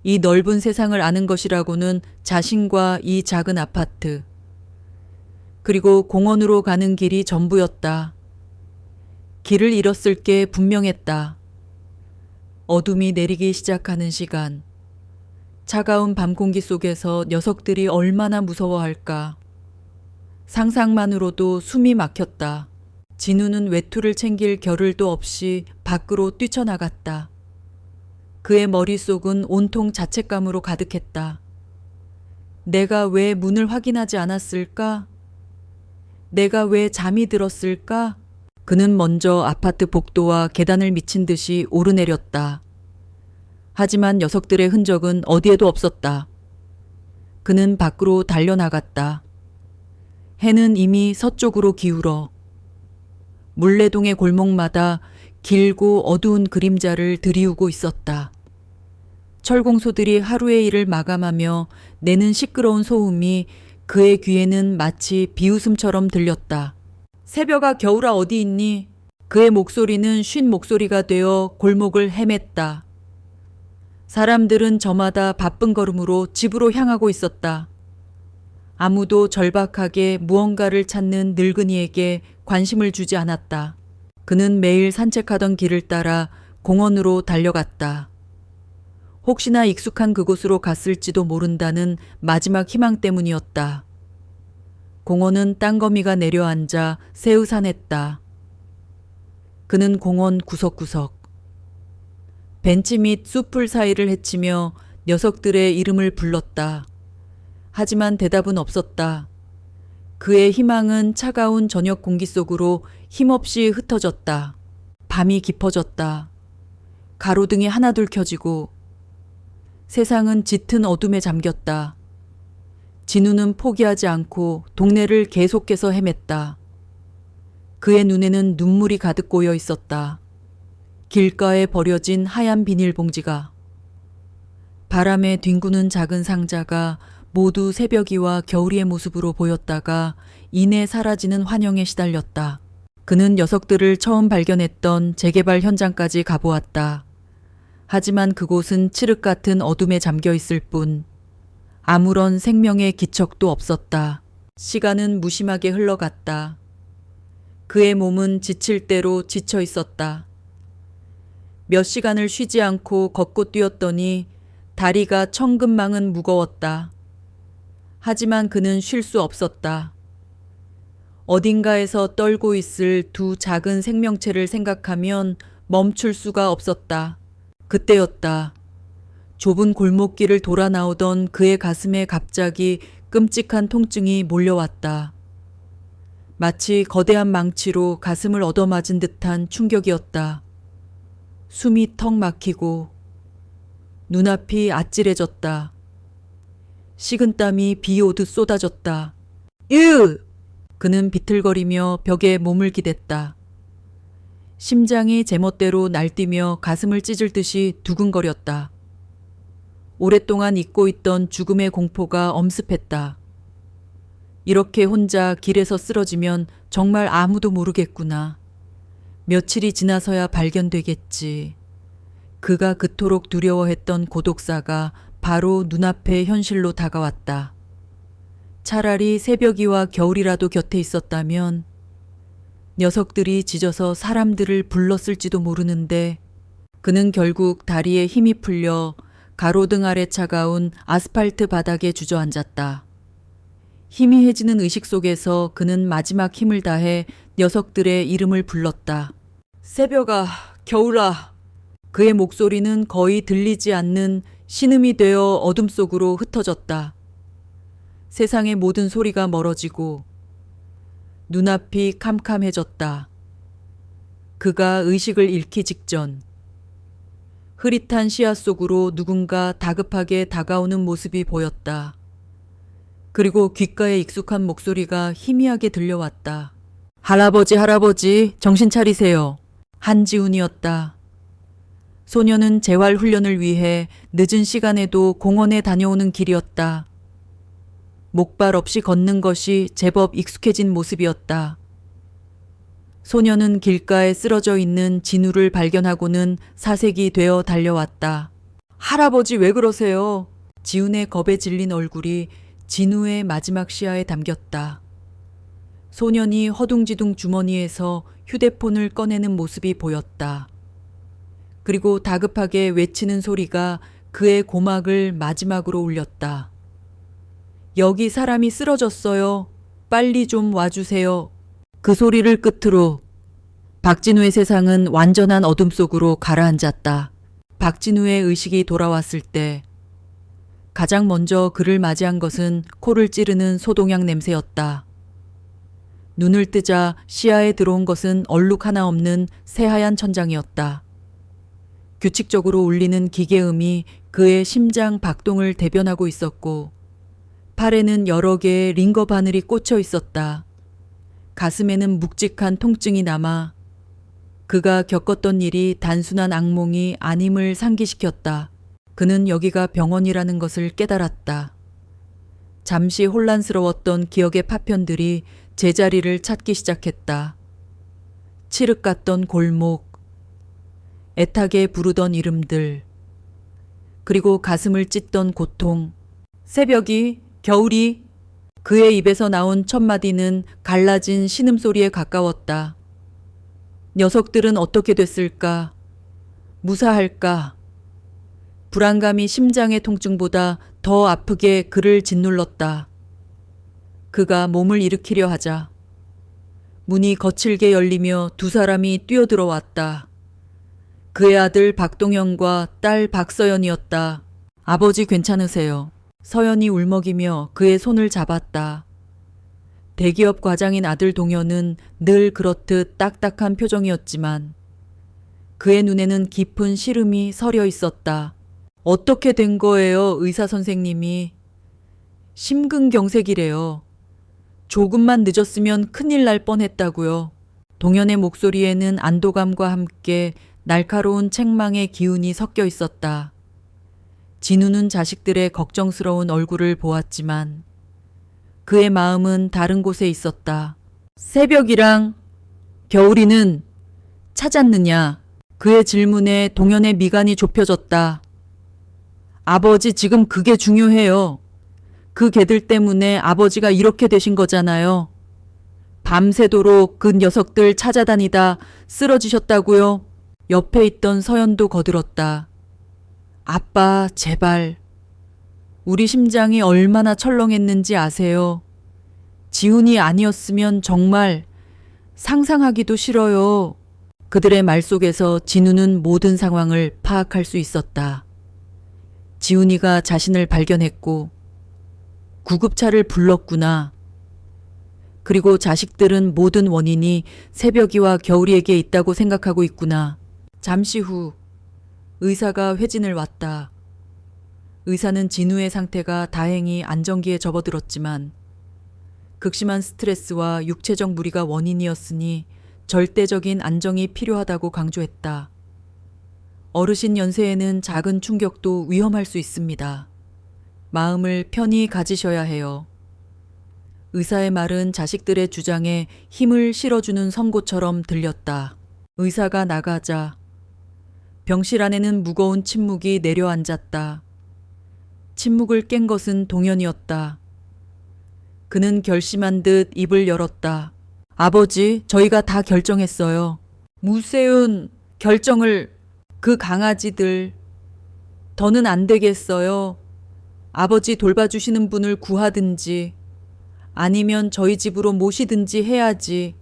이 넓은 세상을 아는 것이라고는 자신과 이 작은 아파트. 그리고 공원으로 가는 길이 전부였다. 길을 잃었을 게 분명했다. 어둠이 내리기 시작하는 시간. 차가운 밤 공기 속에서 녀석들이 얼마나 무서워할까. 상상만으로도 숨이 막혔다. 진우는 외투를 챙길 겨를도 없이 밖으로 뛰쳐나갔다. 그의 머릿속은 온통 자책감으로 가득했다. 내가 왜 문을 확인하지 않았을까? 내가 왜 잠이 들었을까? 그는 먼저 아파트 복도와 계단을 미친 듯이 오르내렸다. 하지만 녀석들의 흔적은 어디에도 없었다. 그는 밖으로 달려나갔다. 해는 이미 서쪽으로 기울어 물레동의 골목마다 길고 어두운 그림자를 들이우고 있었다. 철공소들이 하루의 일을 마감하며 내는 시끄러운 소음이 그의 귀에는 마치 비웃음처럼 들렸다. 새벽아 겨울아 어디 있니? 그의 목소리는 쉰 목소리가 되어 골목을 헤맸다. 사람들은 저마다 바쁜 걸음으로 집으로 향하고 있었다. 아무도 절박하게 무언가를 찾는 늙은이에게 관심을 주지 않았다. 그는 매일 산책하던 길을 따라 공원으로 달려갔다. 혹시나 익숙한 그곳으로 갔을지도 모른다는 마지막 희망 때문이었다. 공원은 땅거미가 내려앉아 새우산했다. 그는 공원 구석구석, 벤치 및 숲풀 사이를 헤치며 녀석들의 이름을 불렀다. 하지만 대답은 없었다. 그의 희망은 차가운 저녁 공기 속으로 힘없이 흩어졌다. 밤이 깊어졌다. 가로등이 하나둘 켜지고 세상은 짙은 어둠에 잠겼다. 진우는 포기하지 않고 동네를 계속해서 헤맸다. 그의 눈에는 눈물이 가득 고여 있었다. 길가에 버려진 하얀 비닐봉지가, 바람에 뒹구는 작은 상자가 모두 새벽이와 겨울이의 모습으로 보였다가 이내 사라지는 환영에 시달렸다. 그는 녀석들을 처음 발견했던 재개발 현장까지 가보았다. 하지만 그곳은 칠흑 같은 어둠에 잠겨 있을 뿐 아무런 생명의 기척도 없었다. 시간은 무심하게 흘러갔다. 그의 몸은 지칠 대로 지쳐 있었다. 몇 시간을 쉬지 않고 걷고 뛰었더니 다리가 천근망은 무거웠다. 하지만 그는 쉴 수 없었다. 어딘가에서 떨고 있을 두 작은 생명체를 생각하면 멈출 수가 없었다. 그때였다. 좁은 골목길을 돌아 나오던 그의 가슴에 갑자기 끔찍한 통증이 몰려왔다. 마치 거대한 망치로 가슴을 얻어맞은 듯한 충격이었다. 숨이 턱 막히고 눈앞이 아찔해졌다. 식은땀이 비 오듯 쏟아졌다. 으! 그는 비틀거리며 벽에 몸을 기댔다. 심장이 제멋대로 날뛰며 가슴을 찢을 듯이 두근거렸다. 오랫동안 잊고 있던 죽음의 공포가 엄습했다. 이렇게 혼자 길에서 쓰러지면 정말 아무도 모르겠구나. 며칠이 지나서야 발견되겠지. 그가 그토록 두려워했던 고독사가 바로 눈앞의 현실로 다가왔다. 차라리 새벽이와 겨울이라도 곁에 있었다면 녀석들이 짖어서 사람들을 불렀을지도 모르는데 그는 결국 다리에 힘이 풀려 가로등 아래 차가운 아스팔트 바닥에 주저앉았다. 희미해지는 의식 속에서 그는 마지막 힘을 다해 녀석들의 이름을 불렀다. 새벽아, 겨울아. 그의 목소리는 거의 들리지 않는 신음이 되어 어둠 속으로 흩어졌다. 세상의 모든 소리가 멀어지고 눈앞이 캄캄해졌다. 그가 의식을 잃기 직전 흐릿한 시야 속으로 누군가 다급하게 다가오는 모습이 보였다. 그리고 귓가에 익숙한 목소리가 희미하게 들려왔다. 할아버지, 할아버지, 정신 차리세요. 한지훈이었다. 소녀는 재활 훈련을 위해 늦은 시간에도 공원에 다녀오는 길이었다. 목발 없이 걷는 것이 제법 익숙해진 모습이었다. 소녀는 길가에 쓰러져 있는 진우를 발견하고는 사색이 되어 달려왔다. 할아버지 왜 그러세요? 지훈의 겁에 질린 얼굴이 진우의 마지막 시야에 담겼다. 소년이 허둥지둥 주머니에서 휴대폰을 꺼내는 모습이 보였다. 그리고 다급하게 외치는 소리가 그의 고막을 마지막으로 울렸다. 여기 사람이 쓰러졌어요. 빨리 좀 와주세요. 그 소리를 끝으로 박진우의 세상은 완전한 어둠 속으로 가라앉았다. 박진우의 의식이 돌아왔을 때 가장 먼저 그를 맞이한 것은 코를 찌르는 소독약 냄새였다. 눈을 뜨자 시야에 들어온 것은 얼룩 하나 없는 새하얀 천장이었다. 규칙적으로 울리는 기계음이 그의 심장 박동을 대변하고 있었고 팔에는 여러 개의 링거 바늘이 꽂혀 있었다. 가슴에는 묵직한 통증이 남아 그가 겪었던 일이 단순한 악몽이 아님을 상기시켰다. 그는 여기가 병원이라는 것을 깨달았다. 잠시 혼란스러웠던 기억의 파편들이 제자리를 찾기 시작했다. 칠흑 같던 골목, 애타게 부르던 이름들, 그리고 가슴을 찢던 고통, 새벽이, 겨울이. 그의 입에서 나온 첫 마디는 갈라진 신음소리에 가까웠다. 녀석들은 어떻게 됐을까? 무사할까? 불안감이 심장의 통증보다 더 아프게 그를 짓눌렀다. 그가 몸을 일으키려 하자 문이 거칠게 열리며 두 사람이 뛰어들어왔다. 그의 아들 박동현과 딸 박서연이었다. 아버지 괜찮으세요? 서연이 울먹이며 그의 손을 잡았다. 대기업 과장인 아들 동현은 늘 그렇듯 딱딱한 표정이었지만 그의 눈에는 깊은 시름이 서려 있었다. 어떻게 된 거예요, 의사 선생님이? 심근경색이래요. 조금만 늦었으면 큰일 날 뻔했다고요. 동현의 목소리에는 안도감과 함께 날카로운 책망의 기운이 섞여 있었다. 진우는 자식들의 걱정스러운 얼굴을 보았지만 그의 마음은 다른 곳에 있었다. 새벽이랑 겨울이는 찾았느냐? 그의 질문에 동현의 미간이 좁혀졌다. 아버지 지금 그게 중요해요. 그 개들 때문에 아버지가 이렇게 되신 거잖아요. 밤새도록 그 녀석들 찾아다니다 쓰러지셨다고요. 옆에 있던 서연도 거들었다. 아빠 제발. 우리 심장이 얼마나 철렁했는지 아세요? 지훈이 아니었으면 정말 상상하기도 싫어요. 그들의 말 속에서 진우는 모든 상황을 파악할 수 있었다. 지훈이가 자신을 발견했고 구급차를 불렀구나. 그리고 자식들은 모든 원인이 새벽이와 겨울이에게 있다고 생각하고 있구나. 잠시 후 의사가 회진을 왔다. 의사는 진우의 상태가 다행히 안정기에 접어들었지만 극심한 스트레스와 육체적 무리가 원인이었으니 절대적인 안정이 필요하다고 강조했다. 어르신 연세에는 작은 충격도 위험할 수 있습니다. 마음을 편히 가지셔야 해요. 의사의 말은 자식들의 주장에 힘을 실어주는 선고처럼 들렸다. 의사가 나가자 병실 안에는 무거운 침묵이 내려앉았다. 침묵을 깬 것은 동현이었다. 그는 결심한 듯 입을 열었다. 아버지, 저희가 다 결정했어요. 무세운 결정을 그 강아지들. 더는 안 되겠어요. 아버지 돌봐주시는 분을 구하든지 아니면 저희 집으로 모시든지 해야지.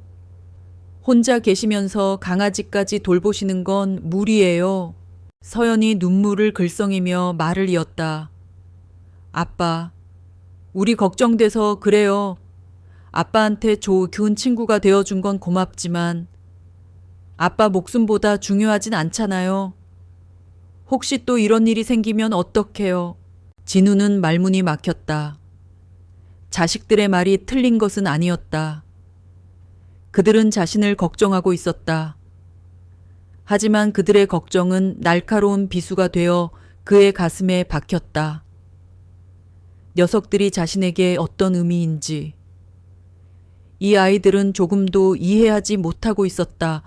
혼자 계시면서 강아지까지 돌보시는 건 무리예요. 서연이 눈물을 글썽이며 말을 이었다. 아빠, 우리 걱정돼서 그래요. 아빠한테 좋은 친구가 되어준 건 고맙지만 아빠 목숨보다 중요하진 않잖아요. 혹시 또 이런 일이 생기면 어떡해요? 진우는 말문이 막혔다. 자식들의 말이 틀린 것은 아니었다. 그들은 자신을 걱정하고 있었다. 하지만 그들의 걱정은 날카로운 비수가 되어 그의 가슴에 박혔다. 녀석들이 자신에게 어떤 의미인지. 이 아이들은 조금도 이해하지 못하고 있었다.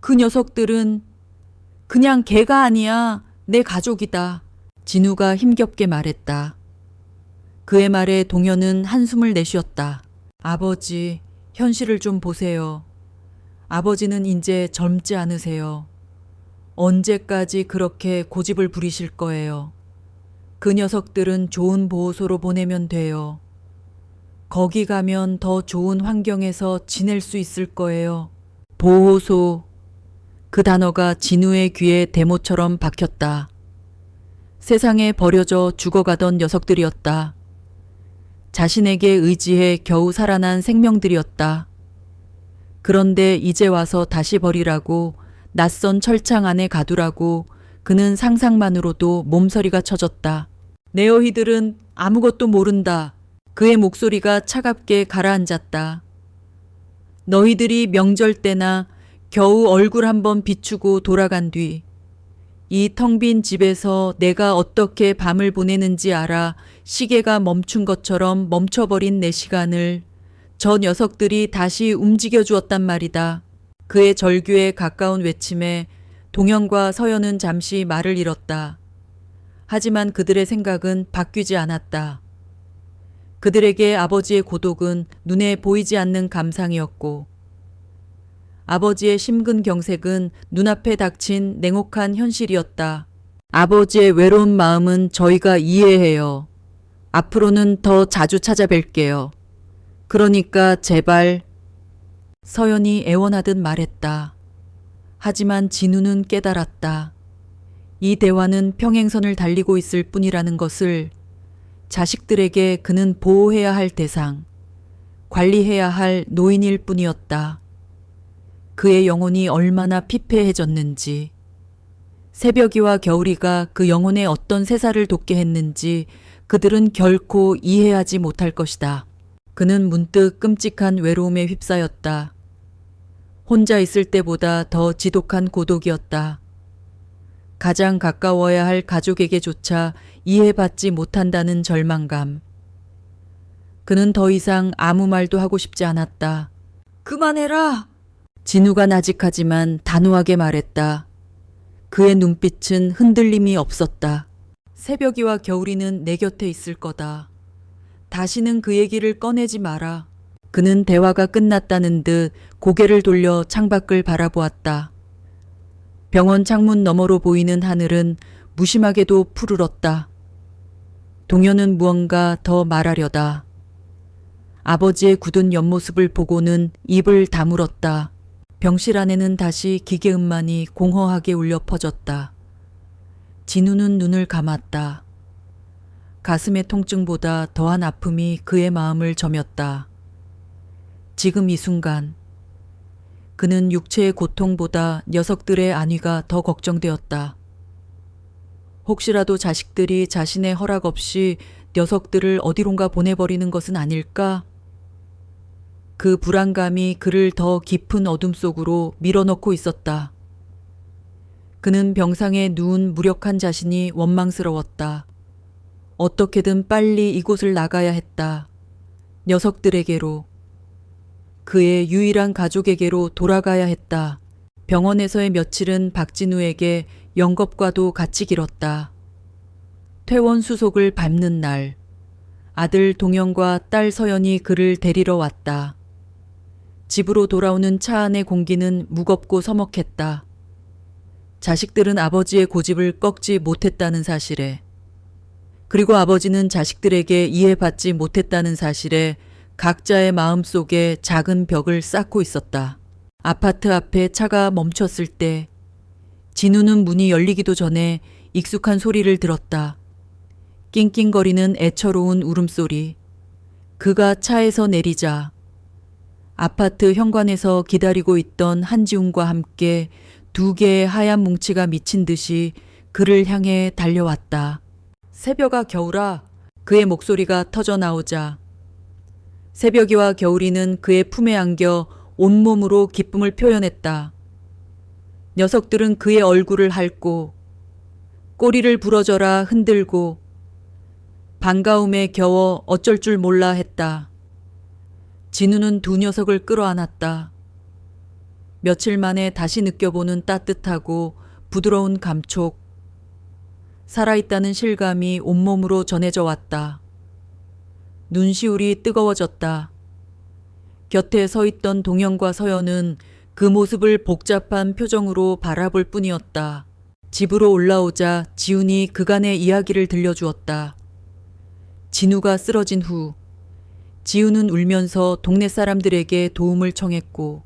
그 녀석들은 그냥 개가 아니야. 내 가족이다. 진우가 힘겹게 말했다. 그의 말에 동현은 한숨을 내쉬었다. 아버지, 현실을 좀 보세요. 아버지는 이제 젊지 않으세요. 언제까지 그렇게 고집을 부리실 거예요. 그 녀석들은 좋은 보호소로 보내면 돼요. 거기 가면 더 좋은 환경에서 지낼 수 있을 거예요. 보호소. 그 단어가 진우의 귀에 대모처럼 박혔다. 세상에 버려져 죽어가던 녀석들이었다. 자신에게 의지해 겨우 살아난 생명들이었다. 그런데 이제 와서 다시 버리라고, 낯선 철창 안에 가두라고 그는 상상만으로도 몸서리가 쳐졌다. 네어히들은 아무것도 모른다. 그의 목소리가 차갑게 가라앉았다. 너희들이 명절 때나 겨우 얼굴 한번 비추고 돌아간 뒤 이 텅 빈 집에서 내가 어떻게 밤을 보내는지 알아 시계가 멈춘 것처럼 멈춰버린 내 시간을 저 녀석들이 다시 움직여 주었단 말이다. 그의 절규에 가까운 외침에 동현과 서연은 잠시 말을 잃었다. 하지만 그들의 생각은 바뀌지 않았다. 그들에게 아버지의 고독은 눈에 보이지 않는 감상이었고 아버지의 심근경색은 눈앞에 닥친 냉혹한 현실이었다. 아버지의 외로운 마음은 저희가 이해해요. 앞으로는 더 자주 찾아뵐게요. 그러니까 제발. 서연이 애원하듯 말했다. 하지만 진우는 깨달았다. 이 대화는 평행선을 달리고 있을 뿐이라는 것을. 자식들에게 그는 보호해야 할 대상, 관리해야 할 노인일 뿐이었다. 그의 영혼이 얼마나 피폐해졌는지, 새벽이와 겨울이가 그 영혼에 어떤 세사를 돋게 했는지 그들은 결코 이해하지 못할 것이다. 그는 문득 끔찍한 외로움에 휩싸였다. 혼자 있을 때보다 더 지독한 고독이었다. 가장 가까워야 할 가족에게조차 이해받지 못한다는 절망감. 그는 더 이상 아무 말도 하고 싶지 않았다. 그만해라! 진우가 나직하지만 단호하게 말했다. 그의 눈빛은 흔들림이 없었다. 새벽이와 겨울이는 내 곁에 있을 거다. 다시는 그 얘기를 꺼내지 마라. 그는 대화가 끝났다는 듯 고개를 돌려 창밖을 바라보았다. 병원 창문 너머로 보이는 하늘은 무심하게도 푸르렀다. 동현은 무언가 더 말하려다. 아버지의 굳은 옆모습을 보고는 입을 다물었다. 병실 안에는 다시 기계음만이 공허하게 울려 퍼졌다. 진우는 눈을 감았다. 가슴의 통증보다 더한 아픔이 그의 마음을 저몄다. 지금 이 순간 그는 육체의 고통보다 녀석들의 안위가 더 걱정되었다. 혹시라도 자식들이 자신의 허락 없이 녀석들을 어디론가 보내버리는 것은 아닐까? 그 불안감이 그를 더 깊은 어둠 속으로 밀어넣고 있었다. 그는 병상에 누운 무력한 자신이 원망스러웠다. 어떻게든 빨리 이곳을 나가야 했다. 녀석들에게로. 그의 유일한 가족에게로 돌아가야 했다. 병원에서의 며칠은 박진우에게 영겁과도 같이 길었다. 퇴원 수속을 밟는 날, 아들 동영과 딸 서연이 그를 데리러 왔다. 집으로 돌아오는 차 안의 공기는 무겁고 서먹했다. 자식들은 아버지의 고집을 꺾지 못했다는 사실에, 그리고 아버지는 자식들에게 이해받지 못했다는 사실에 각자의 마음속에 작은 벽을 쌓고 있었다. 아파트 앞에 차가 멈췄을 때 진우는 문이 열리기도 전에 익숙한 소리를 들었다. 낑낑거리는 애처로운 울음소리. 그가 차에서 내리자 아파트 현관에서 기다리고 있던 한지웅과 함께 2개의 하얀 뭉치가 미친 듯이 그를 향해 달려왔다. 새벽아 겨울아. 그의 목소리가 터져 나오자 새벽이와 겨울이는 그의 품에 안겨 온몸으로 기쁨을 표현했다. 녀석들은 그의 얼굴을 핥고 꼬리를 부러져라 흔들고 반가움에 겨워 어쩔 줄 몰라 했다. 진우는 2 녀석을 끌어안았다. 며칠 만에 다시 느껴보는 따뜻하고 부드러운 감촉, 살아있다는 실감이 온몸으로 전해져 왔다. 눈시울이 뜨거워졌다. 곁에 서 있던 동영과 서연은 그 모습을 복잡한 표정으로 바라볼 뿐이었다. 집으로 올라오자 지훈이 그간의 이야기를 들려주었다. 진우가 쓰러진 후 지훈은 울면서 동네 사람들에게 도움을 청했고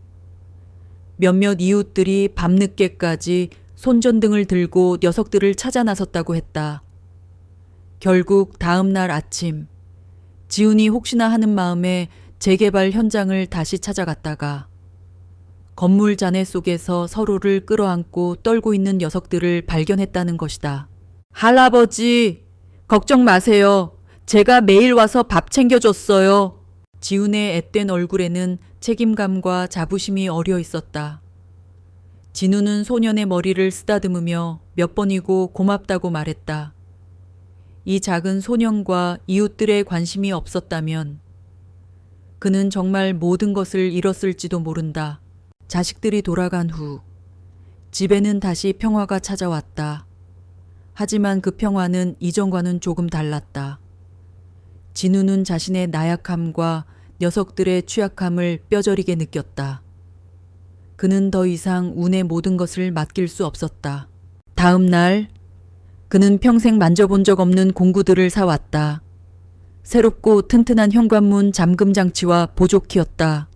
몇몇 이웃들이 밤늦게까지 손전등을 들고 녀석들을 찾아 나섰다고 했다. 결국 다음 날 아침 지훈이 혹시나 하는 마음에 재개발 현장을 다시 찾아갔다가 건물 잔해 속에서 서로를 끌어안고 떨고 있는 녀석들을 발견했다는 것이다. 할아버지, 걱정 마세요. 제가 매일 와서 밥 챙겨줬어요. 지훈의 앳된 얼굴에는 책임감과 자부심이 어려 있었다. 진우는 소년의 머리를 쓰다듬으며 몇 번이고 고맙다고 말했다. 이 작은 소년과 이웃들의 관심이 없었다면 그는 정말 모든 것을 잃었을지도 모른다. 자식들이 돌아간 후 집에는 다시 평화가 찾아왔다. 하지만 그 평화는 이전과는 조금 달랐다. 진우는 자신의 나약함과 녀석들의 취약함을 뼈저리게 느꼈다. 그는 더 이상 운의 모든 것을 맡길 수 없었다. 다음 날 그는 평생 만져본 적 없는 공구들을 사왔다. 새롭고 튼튼한 현관문 잠금 장치와 보조키였다.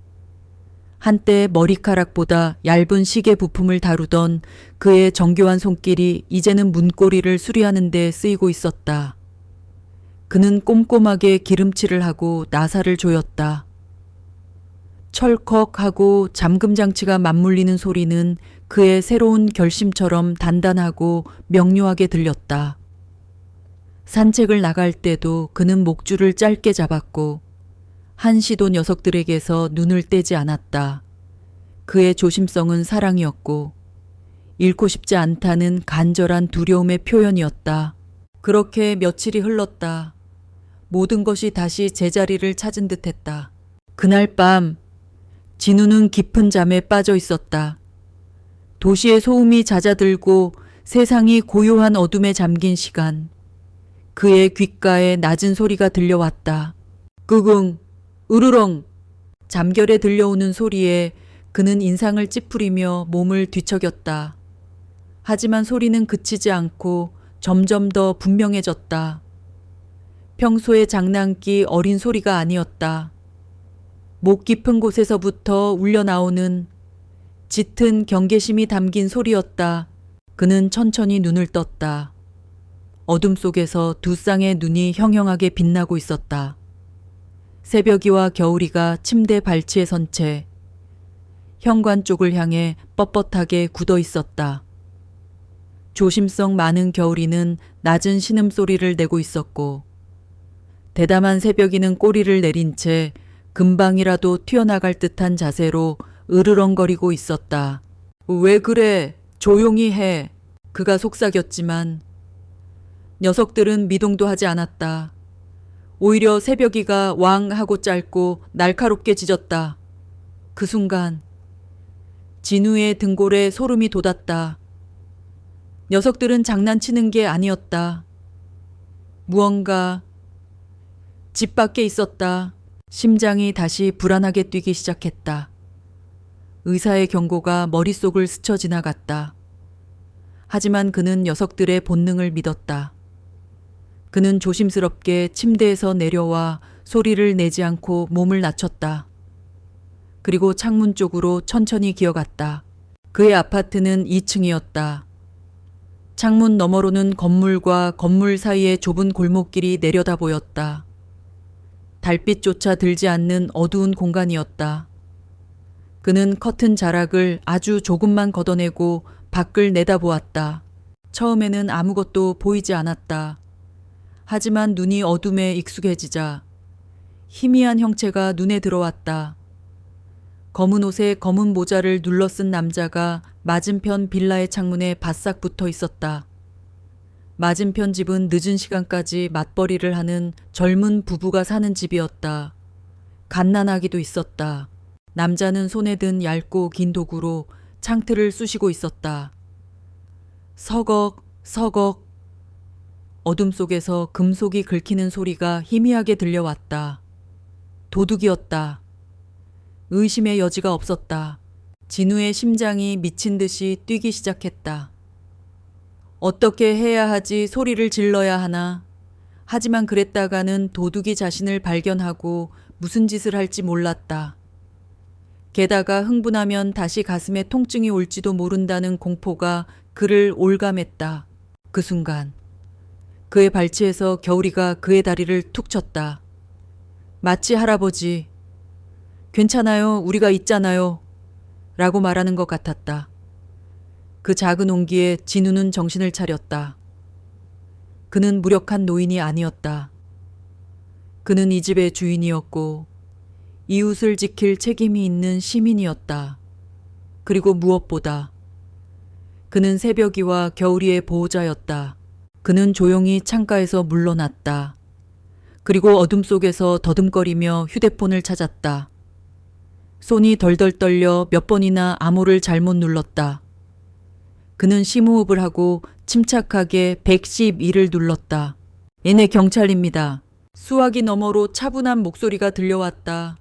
한때 머리카락보다 얇은 시계 부품을 다루던 그의 정교한 손길이 이제는 문고리를 수리하는 데 쓰이고 있었다. 그는 꼼꼼하게 기름칠을 하고 나사를 조였다. 철컥하고 잠금 장치가 맞물리는 소리는 그의 새로운 결심처럼 단단하고 명료하게 들렸다. 산책을 나갈 때도 그는 목줄을 짧게 잡았고 한시도 녀석들에게서 눈을 떼지 않았다. 그의 조심성은 사랑이었고 잃고 싶지 않다는 간절한 두려움의 표현이었다. 그렇게 며칠이 흘렀다. 모든 것이 다시 제자리를 찾은 듯했다. 그날 밤 진우는 깊은 잠에 빠져 있었다. 도시의 소음이 잦아들고 세상이 고요한 어둠에 잠긴 시간. 그의 귓가에 낮은 소리가 들려왔다. 끄궁, 으르렁. 잠결에 들려오는 소리에 그는 인상을 찌푸리며 몸을 뒤척였다. 하지만 소리는 그치지 않고 점점 더 분명해졌다. 평소의 장난기 어린 소리가 아니었다. 목 깊은 곳에서부터 울려나오는 짙은 경계심이 담긴 소리였다. 그는 천천히 눈을 떴다. 어둠 속에서 두 쌍의 눈이 형형하게 빛나고 있었다. 새벽이와 겨울이가 침대 발치에 선 채 현관 쪽을 향해 뻣뻣하게 굳어 있었다. 조심성 많은 겨울이는 낮은 신음소리를 내고 있었고 대담한 새벽이는 꼬리를 내린 채 금방이라도 튀어나갈 듯한 자세로 으르렁거리고 있었다. 왜 그래? 조용히 해. 그가 속삭였지만 녀석들은 미동도 하지 않았다. 오히려 새벽이가 왕하고 짧고 날카롭게 짖었다. 그 순간 진우의 등골에 소름이 돋았다. 녀석들은 장난치는 게 아니었다. 무언가 집 밖에 있었다. 심장이 다시 불안하게 뛰기 시작했다. 의사의 경고가 머릿속을 스쳐 지나갔다. 하지만 그는 녀석들의 본능을 믿었다. 그는 조심스럽게 침대에서 내려와 소리를 내지 않고 몸을 낮췄다. 그리고 창문 쪽으로 천천히 기어갔다. 그의 아파트는 2층이었다. 창문 너머로는 건물과 건물 사이의 좁은 골목길이 내려다 보였다. 달빛조차 들지 않는 어두운 공간이었다. 그는 커튼 자락을 아주 조금만 걷어내고 밖을 내다보았다. 처음에는 아무것도 보이지 않았다. 하지만 눈이 어둠에 익숙해지자 희미한 형체가 눈에 들어왔다. 검은 옷에 검은 모자를 눌러쓴 남자가 맞은편 빌라의 창문에 바싹 붙어 있었다. 맞은편 집은 늦은 시간까지 맞벌이를 하는 젊은 부부가 사는 집이었다. 갓난아기도 있었다. 남자는 손에 든 얇고 긴 도구로 창틀을 쑤시고 있었다. 서걱 서걱. 어둠 속에서 금속이 긁히는 소리가 희미하게 들려왔다. 도둑이었다. 의심의 여지가 없었다. 진우의 심장이 미친 듯이 뛰기 시작했다. 어떻게 해야 하지 소리를 질러야 하나. 하지만 그랬다가는 도둑이 자신을 발견하고 무슨 짓을 할지 몰랐다. 게다가 흥분하면 다시 가슴에 통증이 올지도 모른다는 공포가 그를 올감했다. 그 순간 그의 발치에서 겨울이가 그의 다리를 툭 쳤다. 마치 할아버지, 괜찮아요, 우리가 있잖아요 라고 말하는 것 같았다. 그 작은 온기에 진우는 정신을 차렸다. 그는 무력한 노인이 아니었다. 그는 이 집의 주인이었고 이웃을 지킬 책임이 있는 시민이었다. 그리고 무엇보다 그는 새벽이와 겨울이의 보호자였다. 그는 조용히 창가에서 물러났다. 그리고 어둠 속에서 더듬거리며 휴대폰을 찾았다. 손이 덜덜 떨려 몇 번이나 암호를 잘못 눌렀다. 그는 심호흡을 하고 침착하게 112를 눌렀다. 얘네 경찰입니다. 수화기 너머로 차분한 목소리가 들려왔다.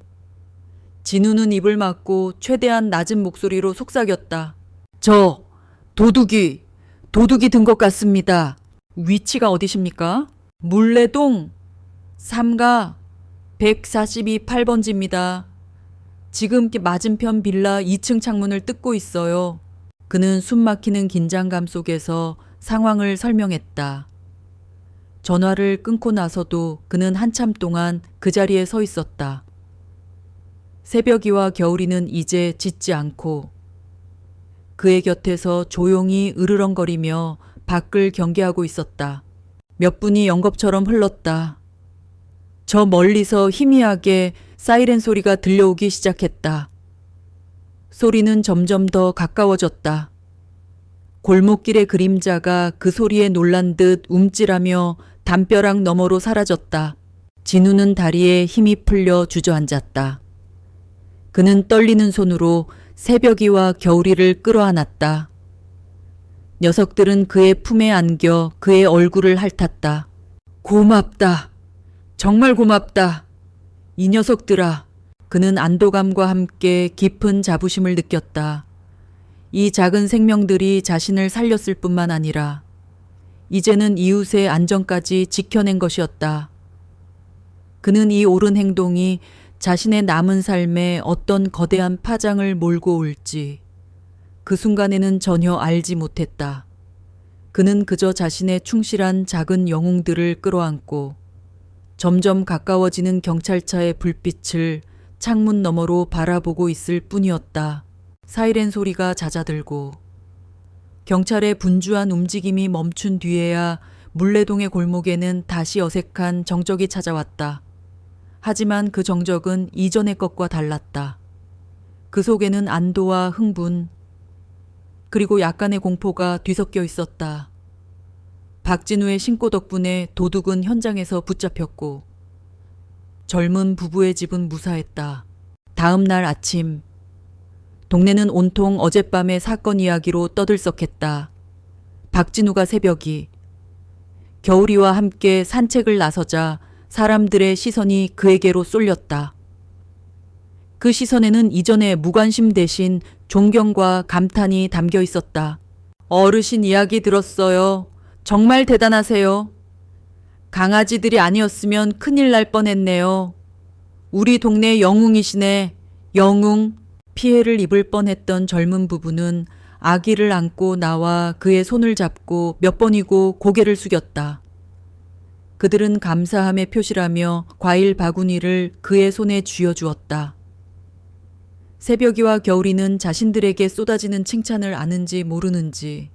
진우는 입을 막고 최대한 낮은 목소리로 속삭였다. 저 도둑이 든 것 같습니다. 위치가 어디십니까? 물레동 3가 142 8번지입니다. 지금 맞은편 빌라 2층 창문을 뜯고 있어요. 그는 숨막히는 긴장감 속에서 상황을 설명했다. 전화를 끊고 나서도 그는 한참 동안 그 자리에 서 있었다. 새벽이와 겨울이는 이제 짖지 않고 그의 곁에서 조용히 으르렁거리며 밖을 경계하고 있었다. 몇 분이 연겁처럼 흘렀다. 저 멀리서 희미하게 사이렌 소리가 들려오기 시작했다. 소리는 점점 더 가까워졌다. 골목길의 그림자가 그 소리에 놀란 듯 움찔하며 담벼락 너머로 사라졌다. 진우는 다리에 힘이 풀려 주저앉았다. 그는 떨리는 손으로 새벽이와 겨울이를 끌어안았다. 녀석들은 그의 품에 안겨 그의 얼굴을 핥았다. 고맙다. 정말 고맙다. 이 녀석들아. 그는 안도감과 함께 깊은 자부심을 느꼈다. 이 작은 생명들이 자신을 살렸을 뿐만 아니라 이제는 이웃의 안전까지 지켜낸 것이었다. 그는 이 옳은 행동이 자신의 남은 삶에 어떤 거대한 파장을 몰고 올지 그 순간에는 전혀 알지 못했다. 그는 그저 자신의 충실한 작은 영웅들을 끌어안고 점점 가까워지는 경찰차의 불빛을 창문 너머로 바라보고 있을 뿐이었다. 사이렌 소리가 잦아들고 경찰의 분주한 움직임이 멈춘 뒤에야 물레동의 골목에는 다시 어색한 정적이 찾아왔다. 하지만 그 정적은 이전의 것과 달랐다. 그 속에는 안도와 흥분, 그리고 약간의 공포가 뒤섞여 있었다. 박진우의 신고 덕분에 도둑은 현장에서 붙잡혔고 젊은 부부의 집은 무사했다. 다음 날 아침, 동네는 온통 어젯밤의 사건 이야기로 떠들썩했다. 박진우가 새벽이 겨울이와 함께 산책을 나서자 사람들의 시선이 그에게로 쏠렸다. 그 시선에는 이전의 무관심 대신 존경과 감탄이 담겨 있었다. 어르신 이야기 들었어요. 정말 대단하세요. 강아지들이 아니었으면 큰일 날 뻔했네요. 우리 동네 영웅이시네. 영웅. 피해를 입을 뻔했던 젊은 부부는 아기를 안고 나와 그의 손을 잡고 몇 번이고 고개를 숙였다. 그들은 감사함의 표시라며 과일 바구니를 그의 손에 쥐어주었다. 새벽이와 겨울이는 자신들에게 쏟아지는 칭찬을 아는지 모르는지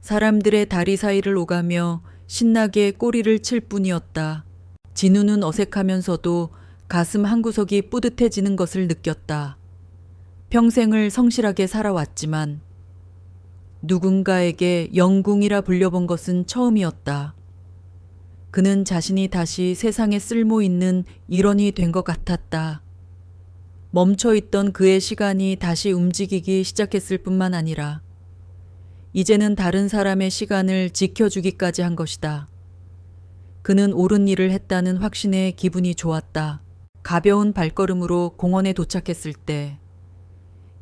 사람들의 다리 사이를 오가며 신나게 꼬리를 칠 뿐이었다. 진우는 어색하면서도 가슴 한구석이 뿌듯해지는 것을 느꼈다. 평생을 성실하게 살아왔지만 누군가에게 영궁이라 불려본 것은 처음이었다. 그는 자신이 다시 세상에 쓸모있는 일원이 된 것 같았다. 멈춰있던 그의 시간이 다시 움직이기 시작했을 뿐만 아니라 이제는 다른 사람의 시간을 지켜주기까지 한 것이다. 그는 옳은 일을 했다는 확신에 기분이 좋았다. 가벼운 발걸음으로 공원에 도착했을 때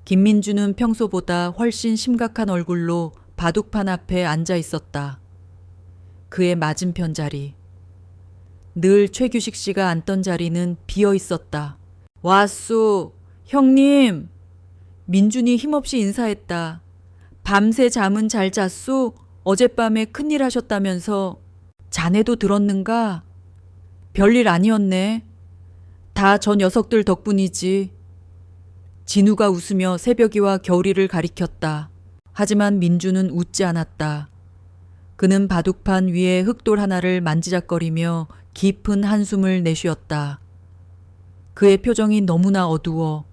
김민주는 평소보다 훨씬 심각한 얼굴로 바둑판 앞에 앉아 있었다. 그의 맞은편 자리. 늘 최규식 씨가 앉던 자리는 비어 있었다. 왔소, 형님. 민준이 힘없이 인사했다. 밤새 잠은 잘 잤소? 어젯밤에 큰일 하셨다면서. 자네도 들었는가? 별일 아니었네. 다 저 녀석들 덕분이지. 진우가 웃으며 새벽이와 겨울이를 가리켰다. 하지만 민주는 웃지 않았다. 그는 바둑판 위에 흑돌 하나를 만지작거리며 깊은 한숨을 내쉬었다. 그의 표정이 너무나 어두워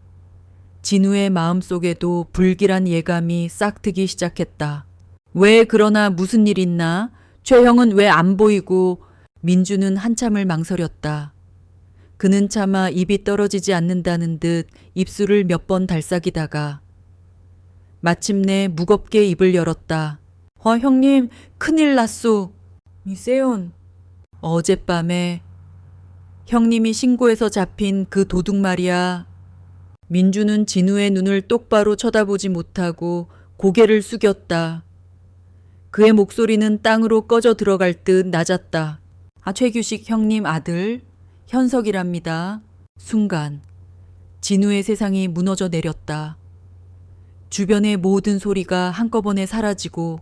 진우의 마음속에도 불길한 예감이 싹트기 시작했다. 왜 그러나 무슨 일 있나? 최형은 왜 안 보이고? 민주는 한참을 망설였다. 그는 차마 입이 떨어지지 않는다는 듯 입술을 몇 번 달싹이다가 마침내 무겁게 입을 열었다. 형님, 큰일 났소. 이세훈. 어젯밤에 형님이 신고해서 잡힌 그 도둑 말이야. 민주는 진우의 눈을 똑바로 쳐다보지 못하고 고개를 숙였다. 그의 목소리는 땅으로 꺼져 들어갈 듯 낮았다. 최규식 형님 아들 현석이랍니다. 순간 진우의 세상이 무너져 내렸다. 주변의 모든 소리가 한꺼번에 사라지고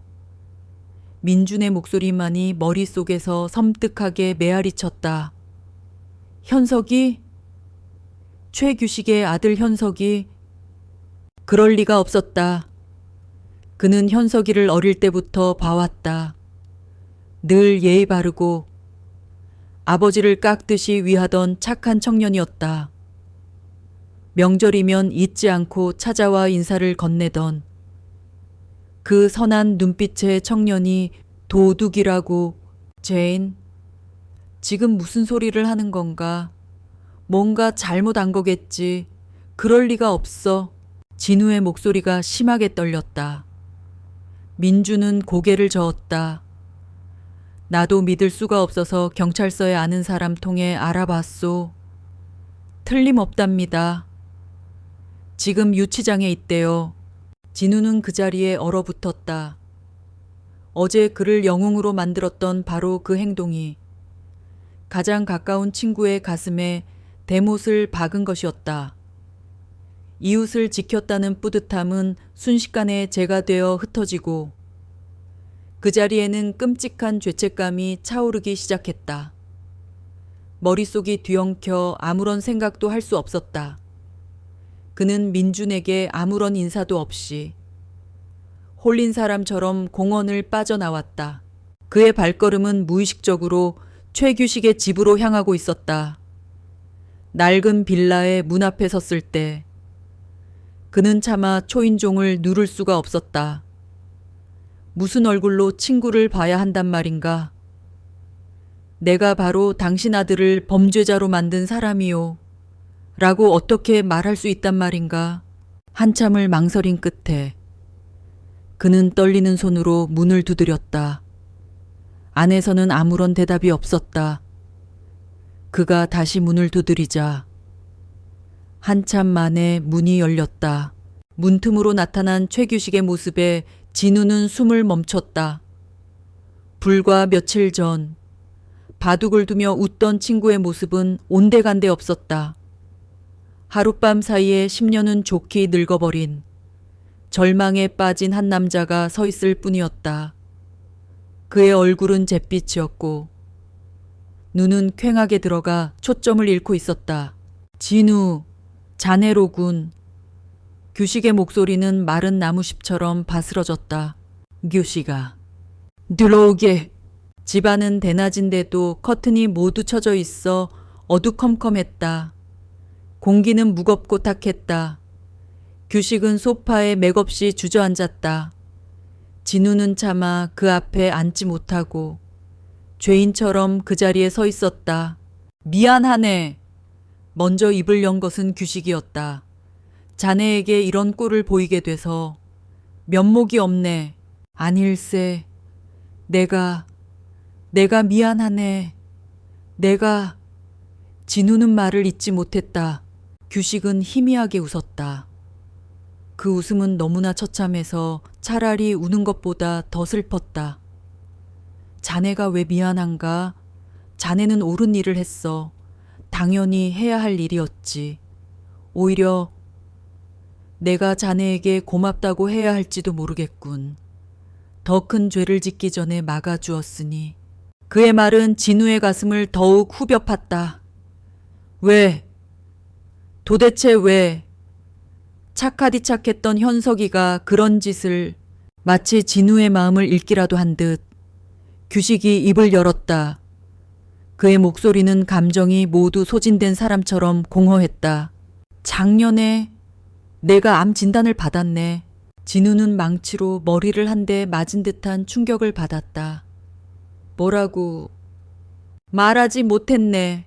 민준의 목소리만이 머릿속에서 섬뜩하게 메아리쳤다. 현석이? 최규식의 아들 현석이? 그럴 리가 없었다. 그는 현석이를 어릴 때부터 봐왔다. 늘 예의 바르고 아버지를 깎듯이 위하던 착한 청년이었다. 명절이면 잊지 않고 찾아와 인사를 건네던 그 선한 눈빛의 청년이 도둑이라고. 제인, 지금 무슨 소리를 하는 건가? 뭔가 잘못한 거겠지. 그럴 리가 없어. 진우의 목소리가 심하게 떨렸다. 민주는 고개를 저었다. 나도 믿을 수가 없어서 경찰서에 아는 사람 통해 알아봤소. 틀림없답니다. 지금 유치장에 있대요. 진우는 그 자리에 얼어붙었다. 어제 그를 영웅으로 만들었던 바로 그 행동이 가장 가까운 친구의 가슴에 대못을 박은 것이었다. 이웃을 지켰다는 뿌듯함은 순식간에 재가 되어 흩어지고 그 자리에는 끔찍한 죄책감이 차오르기 시작했다. 머릿속이 뒤엉켜 아무런 생각도 할 수 없었다. 그는 민준에게 아무런 인사도 없이 홀린 사람처럼 공원을 빠져나왔다. 그의 발걸음은 무의식적으로 최규식의 집으로 향하고 있었다. 낡은 빌라의 문 앞에 섰을 때 그는 차마 초인종을 누를 수가 없었다. 무슨 얼굴로 친구를 봐야 한단 말인가? 내가 바로 당신 아들을 범죄자로 만든 사람이요. 라고 어떻게 말할 수 있단 말인가? 한참을 망설인 끝에 그는 떨리는 손으로 문을 두드렸다. 안에서는 아무런 대답이 없었다. 그가 다시 문을 두드리자 한참 만에 문이 열렸다. 문틈으로 나타난 최규식의 모습에 진우는 숨을 멈췄다. 불과 며칠 전 바둑을 두며 웃던 친구의 모습은 온데간데 없었다. 하룻밤 사이에 10년은 좋게 늙어버린 절망에 빠진 한 남자가 서 있을 뿐이었다. 그의 얼굴은 잿빛이었고 눈은 퀭하게 들어가 초점을 잃고 있었다. 진우, 자네로군. 규식의 목소리는 마른 나무잎처럼 바스러졌다. 규식아, 들어오게. 집안은 대낮인데도 커튼이 모두 쳐져 있어 어두컴컴했다. 공기는 무겁고 탁했다. 규식은 소파에 맥없이 주저앉았다. 진우는 차마 그 앞에 앉지 못하고 죄인처럼 그 자리에 서 있었다. 미안하네. 먼저 입을 연 것은 규식이었다. 자네에게 이런 꼴을 보이게 돼서 면목이 없네. 아닐세. 내가 미안하네. 진우는 말을 잇지 못했다. 규식은 희미하게 웃었다. 그 웃음은 너무나 처참해서 차라리 우는 것보다 더 슬펐다. 자네가 왜 미안한가? 자네는 옳은 일을 했어. 당연히 해야 할 일이었지. 오히려 내가 자네에게 고맙다고 해야 할지도 모르겠군. 더 큰 죄를 짓기 전에 막아주었으니. 그의 말은 진우의 가슴을 더욱 후벼 팠다. 왜? 도대체 왜? 착하디 착했던 현석이가 그런 짓을 마치 진우의 마음을 읽기라도 한 듯 규식이 입을 열었다. 그의 목소리는 감정이 모두 소진된 사람처럼 공허했다. 작년에 내가 암 진단을 받았네. 진우는 망치로 머리를 한 대 맞은 듯한 충격을 받았다. 뭐라고? 말하지 못했네.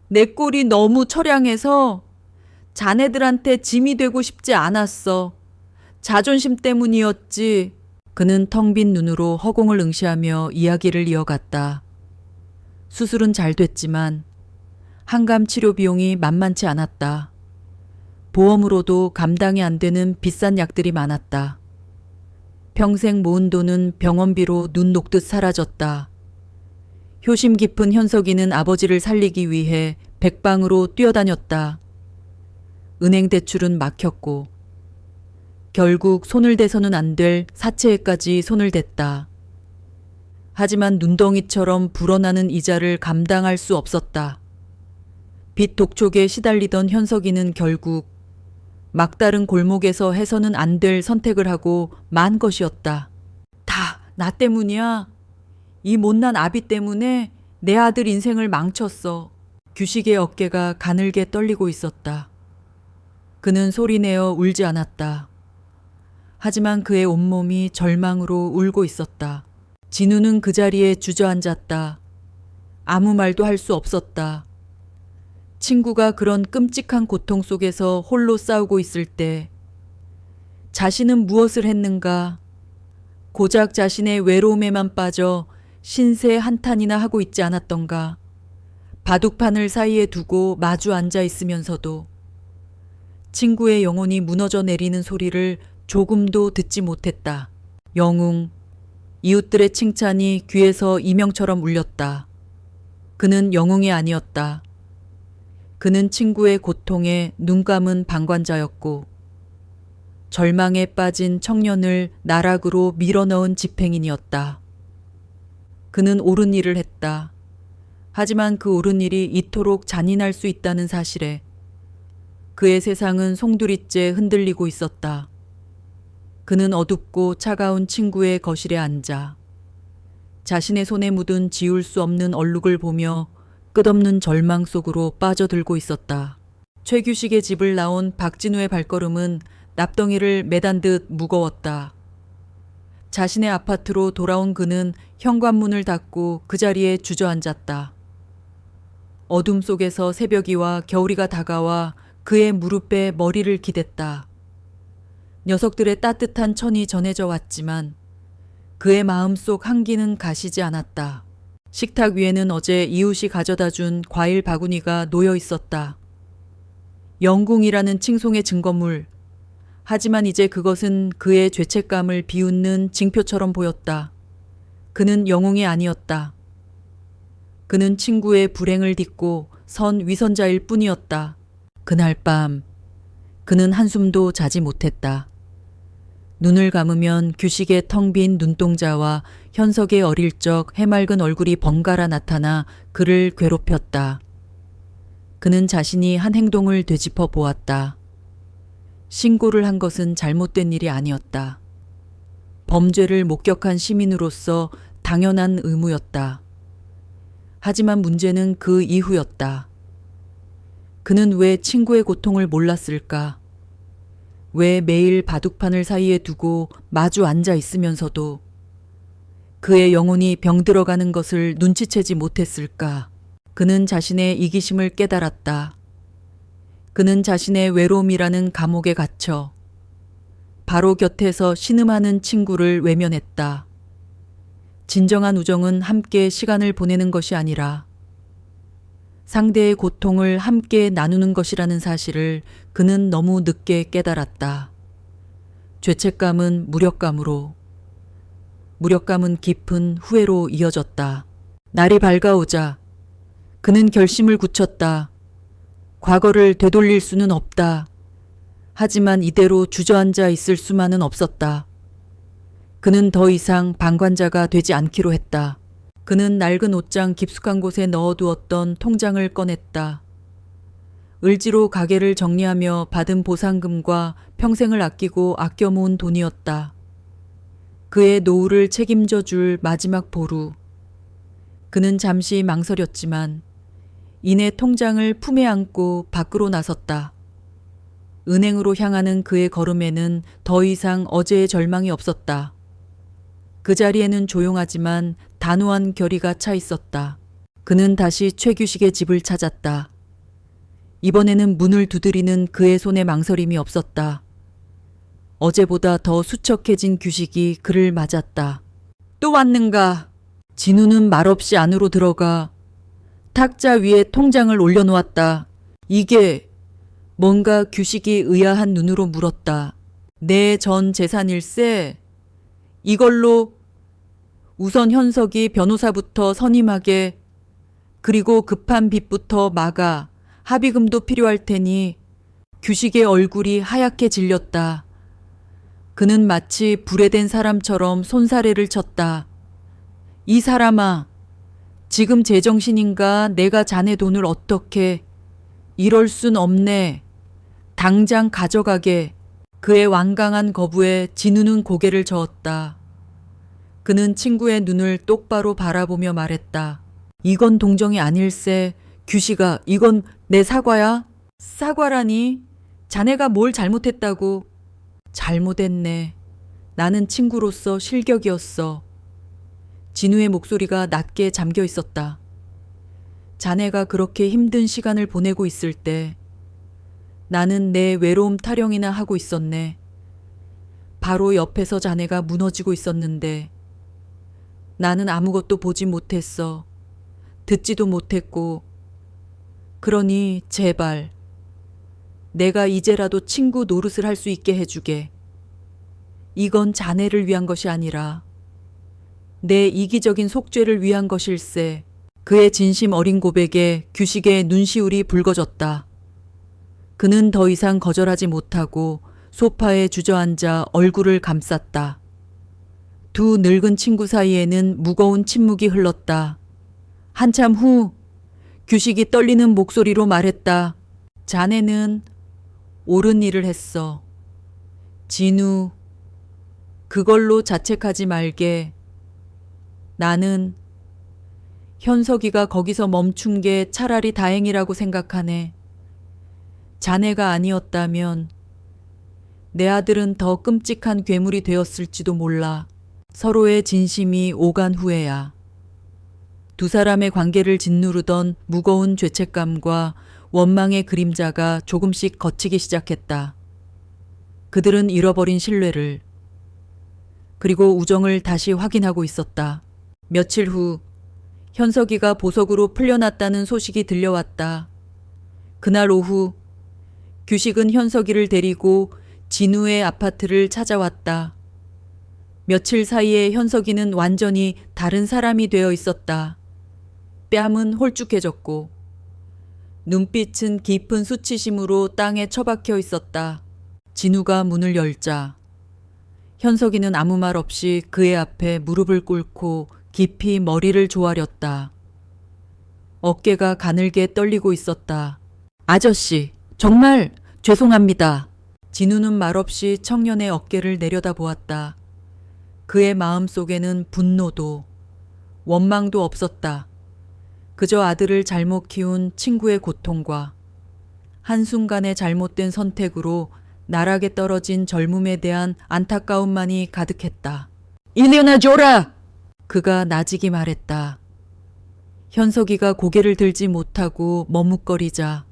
내 꼴이 너무 처량해서 자네들한테 짐이 되고 싶지 않았어. 자존심 때문이었지. 그는 텅 빈 눈으로 허공을 응시하며 이야기를 이어갔다. 수술은 잘 됐지만 항암 치료 비용이 만만치 않았다. 보험으로도 감당이 안 되는 비싼 약들이 많았다. 평생 모은 돈은 병원비로 눈 녹듯 사라졌다. 효심 깊은 현석이는 아버지를 살리기 위해 백방으로 뛰어다녔다. 은행 대출은 막혔고 결국 손을 대서는 안 될 사채에까지 손을 댔다. 하지만 눈덩이처럼 불어나는 이자를 감당할 수 없었다. 빚 독촉에 시달리던 현석이는 결국 막다른 골목에서 해서는 안 될 선택을 하고 만 것이었다. 다 나 때문이야. 이 못난 아비 때문에 내 아들 인생을 망쳤어. 규식의 어깨가 가늘게 떨리고 있었다. 그는 소리내어 울지 않았다. 하지만 그의 온몸이 절망으로 울고 있었다. 진우는 그 자리에 주저앉았다. 아무 말도 할 수 없었다. 친구가 그런 끔찍한 고통 속에서 홀로 싸우고 있을 때 자신은 무엇을 했는가? 고작 자신의 외로움에만 빠져 신세 한탄이나 하고 있지 않았던가? 바둑판을 사이에 두고 마주 앉아 있으면서도 친구의 영혼이 무너져 내리는 소리를 조금도 듣지 못했다. 영웅, 이웃들의 칭찬이 귀에서 이명처럼 울렸다. 그는 영웅이 아니었다. 그는 친구의 고통에 눈 감은 방관자였고 절망에 빠진 청년을 나락으로 밀어넣은 집행인이었다. 그는 옳은 일을 했다. 하지만 그 옳은 일이 이토록 잔인할 수 있다는 사실에 그의 세상은 송두리째 흔들리고 있었다. 그는 어둡고 차가운 친구의 거실에 앉아 자신의 손에 묻은 지울 수 없는 얼룩을 보며 끝없는 절망 속으로 빠져들고 있었다. 최규식의 집을 나온 박진우의 발걸음은 납덩이를 매단 듯 무거웠다. 자신의 아파트로 돌아온 그는 현관문을 닫고 그 자리에 주저앉았다. 어둠 속에서 새벽이와 겨울이가 다가와 그의 무릎에 머리를 기댔다. 녀석들의 따뜻한 천이 전해져 왔지만 그의 마음속 한기는 가시지 않았다. 식탁 위에는 어제 이웃이 가져다 준 과일 바구니가 놓여 있었다. 영궁이라는 칭송의 증거물. 하지만 이제 그것은 그의 죄책감을 비웃는 징표처럼 보였다. 그는 영웅이 아니었다. 그는 친구의 불행을 딛고 선 위선자일 뿐이었다. 그날 밤 그는 한숨도 자지 못했다. 눈을 감으면 규식의 텅 빈 눈동자와 현석의 어릴 적 해맑은 얼굴이 번갈아 나타나 그를 괴롭혔다. 그는 자신이 한 행동을 되짚어 보았다. 신고를 한 것은 잘못된 일이 아니었다. 범죄를 목격한 시민으로서 당연한 의무였다. 하지만 문제는 그 이후였다. 그는 왜 친구의 고통을 몰랐을까? 왜 매일 바둑판을 사이에 두고 마주 앉아 있으면서도 그의 영혼이 병들어가는 것을 눈치채지 못했을까? 그는 자신의 이기심을 깨달았다. 그는 자신의 외로움이라는 감옥에 갇혀 바로 곁에서 신음하는 친구를 외면했다. 진정한 우정은 함께 시간을 보내는 것이 아니라 상대의 고통을 함께 나누는 것이라는 사실을 그는 너무 늦게 깨달았다. 죄책감은 무력감으로, 무력감은 깊은 후회로 이어졌다. 날이 밝아오자 그는 결심을 굳혔다. 과거를 되돌릴 수는 없다. 하지만 이대로 주저앉아 있을 수만은 없었다. 그는 더 이상 방관자가 되지 않기로 했다. 그는 낡은 옷장 깊숙한 곳에 넣어두었던 통장을 꺼냈다. 을지로 가게를 정리하며 받은 보상금과 평생을 아끼고 아껴 모은 돈이었다. 그의 노후를 책임져 줄 마지막 보루. 그는 잠시 망설였지만 이내 통장을 품에 안고 밖으로 나섰다. 은행으로 향하는 그의 걸음에는 더 이상 어제의 절망이 없었다. 그 자리에는 조용하지만 단호한 결의가 차 있었다. 그는 다시 최규식의 집을 찾았다. 이번에는 문을 두드리는 그의 손에 망설임이 없었다. 어제보다 더 수척해진 규식이 그를 맞았다. 또 왔는가? 진우는 말없이 안으로 들어가 탁자 위에 통장을 올려놓았다. 이게 뭔가 규식이 의아한 눈으로 물었다. 내 전 재산일세? 이걸로 우선 현석이 변호사부터 선임하게 그리고 급한 빚부터 막아 합의금도 필요할 테니 규식의 얼굴이 하얗게 질렸다. 그는 마치 불에 댄 사람처럼 손사래를 쳤다. 이 사람아, 지금 제정신인가? 내가 자네 돈을 어떻게? 이럴 순 없네. 당장 가져가게. 그의 완강한 거부에 진우는 고개를 저었다. 그는 친구의 눈을 똑바로 바라보며 말했다. 이건 동정이 아닐세. 규식아, 이건 내 사과야? 사과라니? 자네가 뭘 잘못했다고? 잘못했네. 나는 친구로서 실격이었어. 진우의 목소리가 낮게 잠겨 있었다. 자네가 그렇게 힘든 시간을 보내고 있을 때 나는 내 외로움 타령이나 하고 있었네. 바로 옆에서 자네가 무너지고 있었는데 나는 아무것도 보지 못했어. 듣지도 못했고. 그러니 제발 내가 이제라도 친구 노릇을 할 수 있게 해주게. 이건 자네를 위한 것이 아니라 내 이기적인 속죄를 위한 것일세. 그의 진심 어린 고백에 규식의 눈시울이 붉어졌다. 그는 더 이상 거절하지 못하고 소파에 주저앉아 얼굴을 감쌌다. 두 늙은 친구 사이에는 무거운 침묵이 흘렀다. 한참 후 규식이 떨리는 목소리로 말했다. 자네는 옳은 일을 했어. 진우, 그걸로 자책하지 말게. 나는 현석이가 거기서 멈춘 게 차라리 다행이라고 생각하네. 자네가 아니었다면 내 아들은 더 끔찍한 괴물이 되었을지도 몰라. 서로의 진심이 오간 후에야. 두 사람의 관계를 짓누르던 무거운 죄책감과 원망의 그림자가 조금씩 걷히기 시작했다. 그들은 잃어버린 신뢰를, 그리고 우정을 다시 확인하고 있었다. 며칠 후 현석이가 보석으로 풀려났다는 소식이 들려왔다. 그날 오후 규식은 현석이를 데리고 진우의 아파트를 찾아왔다. 며칠 사이에 현석이는 완전히 다른 사람이 되어 있었다. 뺨은 홀쭉해졌고 눈빛은 깊은 수치심으로 땅에 처박혀 있었다. 진우가 문을 열자 현석이는 아무 말 없이 그의 앞에 무릎을 꿇고 깊이 머리를 조아렸다. 어깨가 가늘게 떨리고 있었다. 아저씨, 정말 죄송합니다. 진우는 말없이 청년의 어깨를 내려다보았다. 그의 마음속에는 분노도 원망도 없었다. 그저 아들을 잘못 키운 친구의 고통과 한순간의 잘못된 선택으로 나락에 떨어진 젊음에 대한 안타까움만이 가득했다. 일어나 줘라! 그가 나직이 말했다. 현석이가 고개를 들지 못하고 머뭇거리자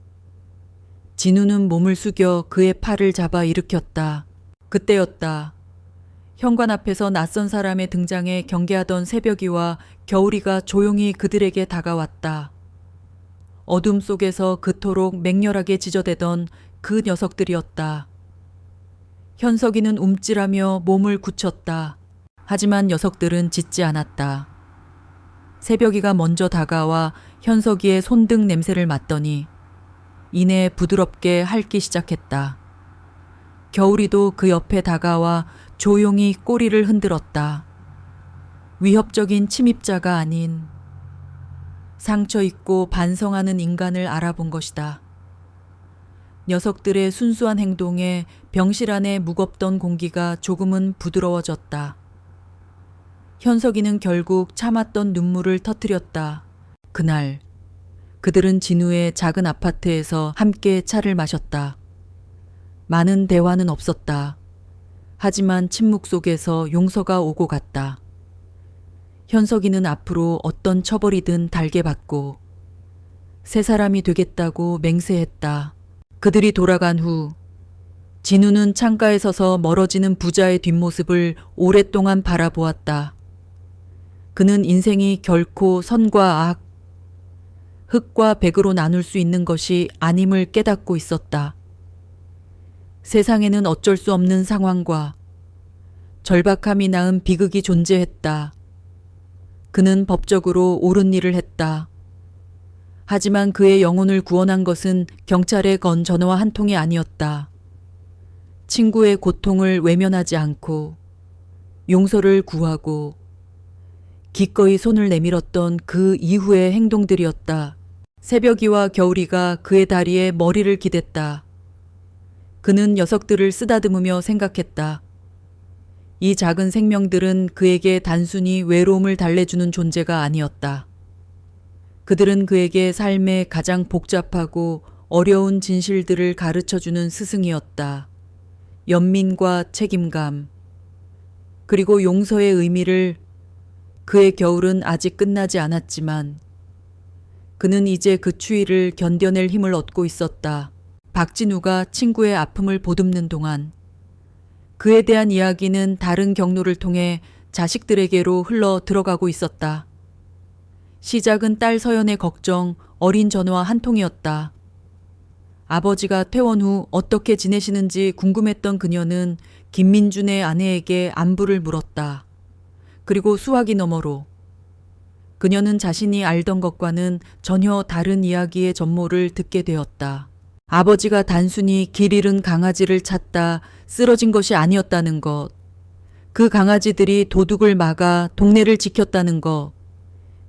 진우는 몸을 숙여 그의 팔을 잡아 일으켰다. 그때였다. 현관 앞에서 낯선 사람의 등장에 경계하던 새벽이와 겨울이가 조용히 그들에게 다가왔다. 어둠 속에서 그토록 맹렬하게 지저대던 그 녀석들이었다. 현석이는 움찔하며 몸을 굳혔다. 하지만 녀석들은 짖지 않았다. 새벽이가 먼저 다가와 현석이의 손등 냄새를 맡더니 이내 부드럽게 핥기 시작했다. 겨울이도 그 옆에 다가와 조용히 꼬리를 흔들었다. 위협적인 침입자가 아닌 상처 있고 반성하는 인간을 알아본 것이다. 녀석들의 순수한 행동에 병실 안에 무겁던 공기가 조금은 부드러워졌다. 현석이는 결국 참았던 눈물을 터뜨렸다. 그날 그들은 진우의 작은 아파트에서 함께 차를 마셨다. 많은 대화는 없었다. 하지만 침묵 속에서 용서가 오고 갔다. 현석이는 앞으로 어떤 처벌이든 달게 받고 새 사람이 되겠다고 맹세했다. 그들이 돌아간 후 진우는 창가에 서서 멀어지는 부자의 뒷모습을 오랫동안 바라보았다. 그는 인생이 결코 선과 악, 흑과 백으로 나눌 수 있는 것이 아님을 깨닫고 있었다. 세상에는 어쩔 수 없는 상황과 절박함이 낳은 비극이 존재했다. 그는 법적으로 옳은 일을 했다. 하지만 그의 영혼을 구원한 것은 경찰에 건 전화 한 통이 아니었다. 친구의 고통을 외면하지 않고 용서를 구하고 기꺼이 손을 내밀었던 그 이후의 행동들이었다. 새벽이와 겨울이가 그의 다리에 머리를 기댔다. 그는 녀석들을 쓰다듬으며 생각했다. 이 작은 생명들은 그에게 단순히 외로움을 달래주는 존재가 아니었다. 그들은 그에게 삶의 가장 복잡하고 어려운 진실들을 가르쳐주는 스승이었다. 연민과 책임감, 그리고 용서의 의미를 그의 겨울은 아직 끝나지 않았지만 그는 이제 그 추위를 견뎌낼 힘을 얻고 있었다. 박진우가 친구의 아픔을 보듬는 동안 그에 대한 이야기는 다른 경로를 통해 자식들에게로 흘러 들어가고 있었다. 시작은 딸 서연의 걱정, 어린 전화 한 통이었다. 아버지가 퇴원 후 어떻게 지내시는지 궁금했던 그녀는 김민준의 아내에게 안부를 물었다. 그리고 수화기 너머로 그녀는 자신이 알던 것과는 전혀 다른 이야기의 전모를 듣게 되었다. 아버지가 단순히 길 잃은 강아지를 찾다 쓰러진 것이 아니었다는 것. 그 강아지들이 도둑을 막아 동네를 지켰다는 것.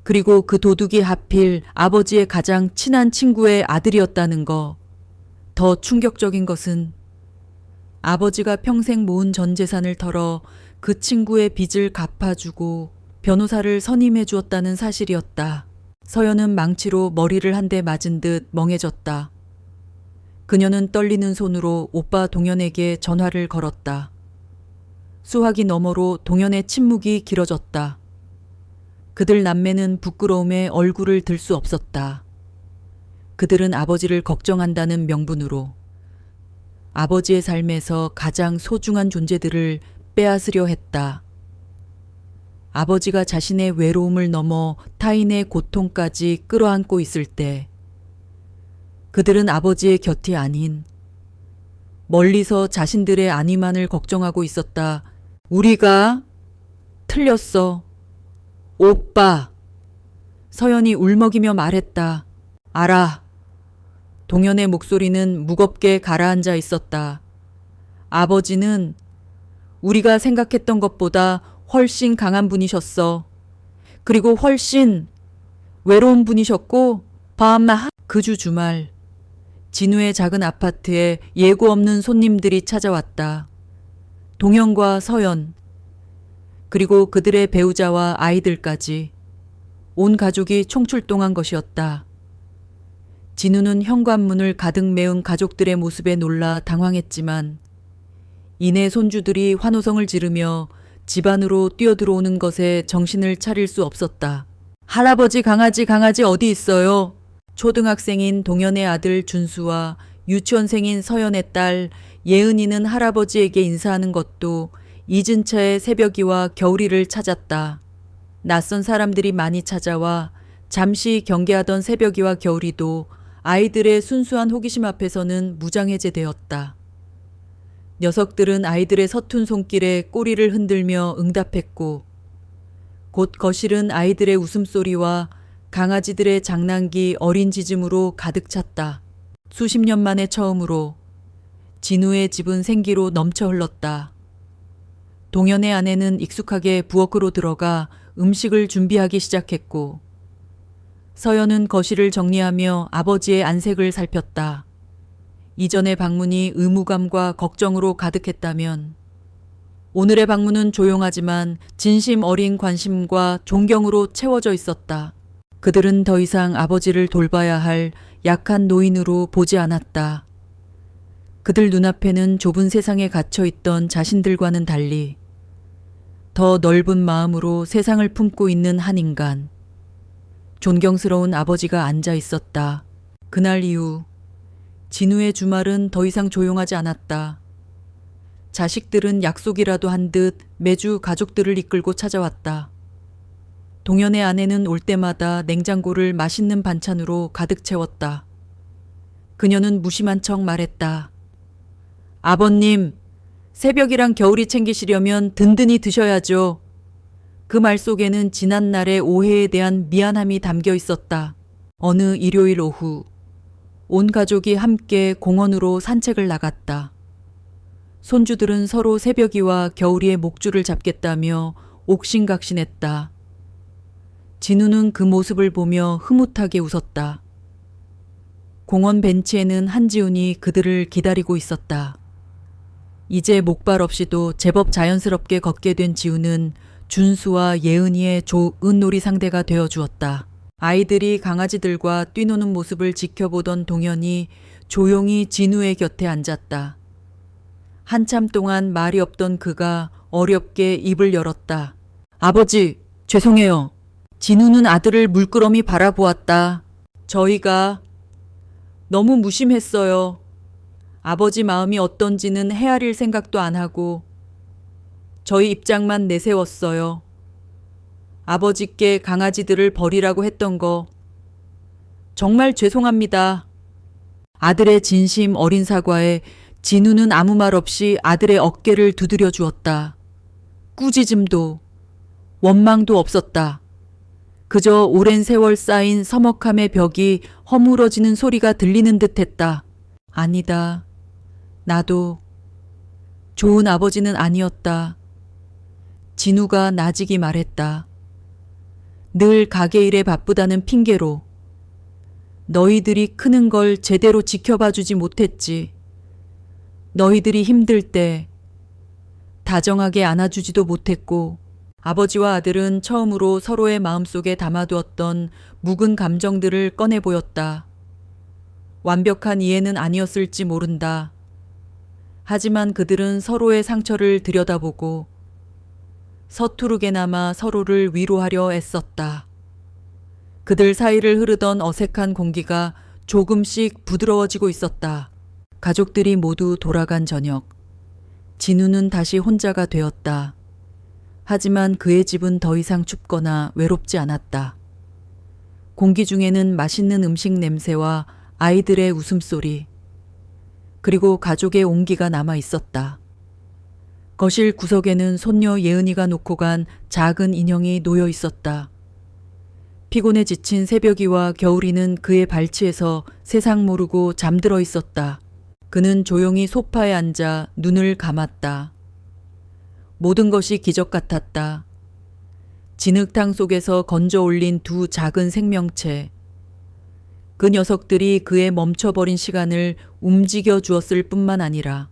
그리고 그 도둑이 하필 아버지의 가장 친한 친구의 아들이었다는 것. 더 충격적인 것은 아버지가 평생 모은 전 재산을 털어 그 친구의 빚을 갚아주고 변호사를 선임해 주었다는 사실이었다. 서연은 망치로 머리를 한 대 맞은 듯 멍해졌다. 그녀는 떨리는 손으로 오빠 동현에게 전화를 걸었다. 수화기 너머로 동현의 침묵이 길어졌다. 그들 남매는 부끄러움에 얼굴을 들 수 없었다. 그들은 아버지를 걱정한다는 명분으로 아버지의 삶에서 가장 소중한 존재들을 빼앗으려 했다. 아버지가 자신의 외로움을 넘어 타인의 고통까지 끌어안고 있을 때 그들은 아버지의 곁이 아닌 멀리서 자신들의 안위만을 걱정하고 있었다. 우리가 틀렸어. 오빠. 서연이 울먹이며 말했다. 알아. 동현의 목소리는 무겁게 가라앉아 있었다. 아버지는 우리가 생각했던 것보다 훨씬 강한 분이셨어. 그리고 훨씬 외로운 분이셨고 그 주 주말 진우의 작은 아파트에 예고 없는 손님들이 찾아왔다. 동현과 서연 그리고 그들의 배우자와 아이들까지 온 가족이 총출동한 것이었다. 진우는 현관문을 가득 메운 가족들의 모습에 놀라 당황했지만 이내 손주들이 환호성을 지르며 집 안으로 뛰어들어오는 것에 정신을 차릴 수 없었다. 할아버지 강아지 어디 있어요? 초등학생인 동현의 아들 준수와 유치원생인 서연의 딸 예은이는 할아버지에게 인사하는 것도 잊은 채 새벽이와 겨울이를 찾았다. 낯선 사람들이 많이 찾아와 잠시 경계하던 새벽이와 겨울이도 아이들의 순수한 호기심 앞에서는 무장해제되었다. 녀석들은 아이들의 서툰 손길에 꼬리를 흔들며 응답했고 곧 거실은 아이들의 웃음소리와 강아지들의 장난기 어린 짖음으로 가득 찼다. 수십 년 만에 처음으로 진우의 집은 생기로 넘쳐 흘렀다. 동현의 아내는 익숙하게 부엌으로 들어가 음식을 준비하기 시작했고 서연은 거실을 정리하며 아버지의 안색을 살폈다. 이전의 방문이 의무감과 걱정으로 가득했다면 오늘의 방문은 조용하지만 진심 어린 관심과 존경으로 채워져 있었다. 그들은 더 이상 아버지를 돌봐야 할 약한 노인으로 보지 않았다. 그들 눈앞에는 좁은 세상에 갇혀 있던 자신들과는 달리 더 넓은 마음으로 세상을 품고 있는 한 인간. 존경스러운 아버지가 앉아 있었다. 그날 이후 진우의 주말은 더 이상 조용하지 않았다. 자식들은 약속이라도 한 듯 매주 가족들을 이끌고 찾아왔다. 동현의 아내는 올 때마다 냉장고를 맛있는 반찬으로 가득 채웠다. 그녀는 무심한 척 말했다. 아버님, 새벽이랑 겨울이 챙기시려면 든든히 드셔야죠. 그 말 속에는 지난날의 오해에 대한 미안함이 담겨 있었다. 어느 일요일 오후, 온 가족이 함께 공원으로 산책을 나갔다. 손주들은 서로 새벽이와 겨울이의 목줄을 잡겠다며 옥신각신했다. 진우는 그 모습을 보며 흐뭇하게 웃었다. 공원 벤치에는 한지훈이 그들을 기다리고 있었다. 이제 목발 없이도 제법 자연스럽게 걷게 된 지우는 준수와 예은이의 좋은 놀이 상대가 되어 주었다. 아이들이 강아지들과 뛰노는 모습을 지켜보던 동현이 조용히 진우의 곁에 앉았다. 한참 동안 말이 없던 그가 어렵게 입을 열었다. 아버지, 죄송해요. 진우는 아들을 물끄러미 바라보았다. 저희가 너무 무심했어요. 아버지 마음이 어떤지는 헤아릴 생각도 안 하고 저희 입장만 내세웠어요. 아버지께 강아지들을 버리라고 했던 거 정말 죄송합니다. 아들의 진심 어린 사과에 진우는 아무 말 없이 아들의 어깨를 두드려 주었다. 꾸짖음도 원망도 없었다. 그저 오랜 세월 쌓인 서먹함의 벽이 허물어지는 소리가 들리는 듯했다. 아니다. 나도 좋은 아버지는 아니었다. 진우가 나직이 말했다. 늘 가게 일에 바쁘다는 핑계로. 너희들이 크는 걸 제대로 지켜봐 주지 못했지. 너희들이 힘들 때 다정하게 안아주지도 못했고, 아버지와 아들은 처음으로 서로의 마음속에 담아두었던 묵은 감정들을 꺼내 보였다. 완벽한 이해는 아니었을지 모른다. 하지만 그들은 서로의 상처를 들여다보고 서투르게나마 서로를 위로하려 애썼다. 그들 사이를 흐르던 어색한 공기가 조금씩 부드러워지고 있었다. 가족들이 모두 돌아간 저녁. 진우는 다시 혼자가 되었다. 하지만 그의 집은 더 이상 춥거나 외롭지 않았다. 공기 중에는 맛있는 음식 냄새와 아이들의 웃음소리, 그리고 가족의 온기가 남아 있었다. 거실 구석에는 손녀 예은이가 놓고 간 작은 인형이 놓여 있었다. 피곤에 지친 새벽이와 겨울이는 그의 발치에서 세상 모르고 잠들어 있었다. 그는 조용히 소파에 앉아 눈을 감았다. 모든 것이 기적 같았다. 진흙탕 속에서 건져 올린 두 작은 생명체. 그 녀석들이 그의 멈춰버린 시간을 움직여 주었을 뿐만 아니라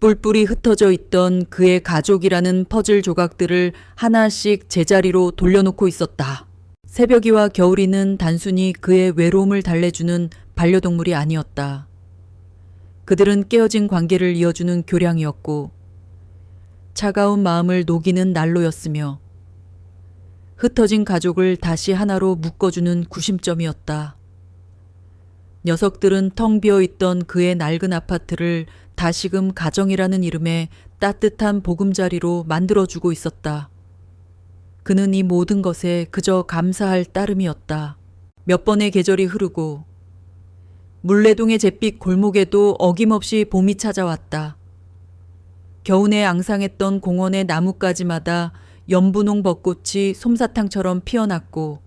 뿔뿔이 흩어져 있던 그의 가족이라는 퍼즐 조각들을 하나씩 제자리로 돌려놓고 있었다. 새벽이와 겨울이는 단순히 그의 외로움을 달래주는 반려동물이 아니었다. 그들은 깨어진 관계를 이어주는 교량이었고, 차가운 마음을 녹이는 난로였으며, 흩어진 가족을 다시 하나로 묶어주는 구심점이었다. 녀석들은 텅 비어있던 그의 낡은 아파트를 다시금 가정이라는 이름의 따뜻한 보금자리로 만들어주고 있었다. 그는 이 모든 것에 그저 감사할 따름이었다. 몇 번의 계절이 흐르고 물레동의 잿빛 골목에도 어김없이 봄이 찾아왔다. 겨우내 앙상했던 공원의 나뭇가지마다 연분홍 벚꽃이 솜사탕처럼 피어났고,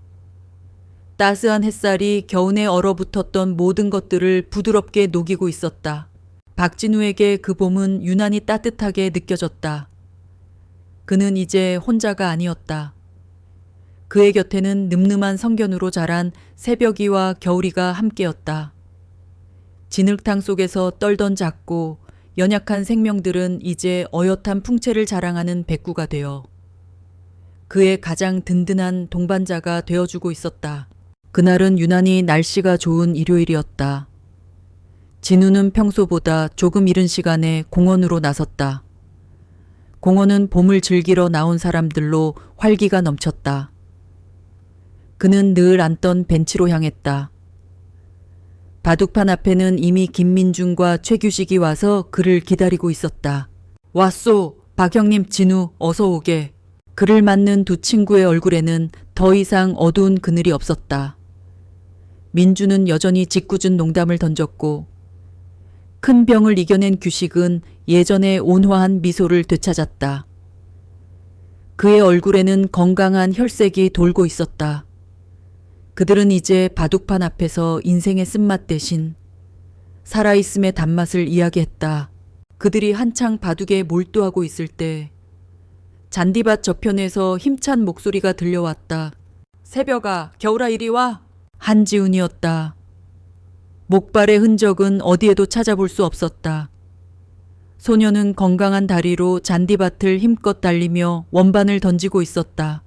따스한 햇살이 겨우내 얼어붙었던 모든 것들을 부드럽게 녹이고 있었다. 박진우에게 그 봄은 유난히 따뜻하게 느껴졌다. 그는 이제 혼자가 아니었다. 그의 곁에는 늠름한 성견으로 자란 새벽이와 겨울이가 함께였다. 진흙탕 속에서 떨던 작고 연약한 생명들은 이제 어엿한 풍채를 자랑하는 백구가 되어 그의 가장 든든한 동반자가 되어주고 있었다. 그날은 유난히 날씨가 좋은 일요일이었다. 진우는 평소보다 조금 이른 시간에 공원으로 나섰다. 공원은 봄을 즐기러 나온 사람들로 활기가 넘쳤다. 그는 늘 앉던 벤치로 향했다. 바둑판 앞에는 이미 김민중과 최규식이 와서 그를 기다리고 있었다. 왔소, 박형님, 진우, 어서 오게. 그를 맞는 두 친구의 얼굴에는 더 이상 어두운 그늘이 없었다. 민주는 여전히 짓궂은 농담을 던졌고, 큰 병을 이겨낸 규식은 예전의 온화한 미소를 되찾았다. 그의 얼굴에는 건강한 혈색이 돌고 있었다. 그들은 이제 바둑판 앞에서 인생의 쓴맛 대신 살아있음의 단맛을 이야기했다. 그들이 한창 바둑에 몰두하고 있을 때 잔디밭 저편에서 힘찬 목소리가 들려왔다. 새벽아, 겨울아 이리 와. 한지훈이었다. 목발의 흔적은 어디에도 찾아볼 수 없었다. 소녀는 건강한 다리로 잔디밭을 힘껏 달리며 원반을 던지고 있었다.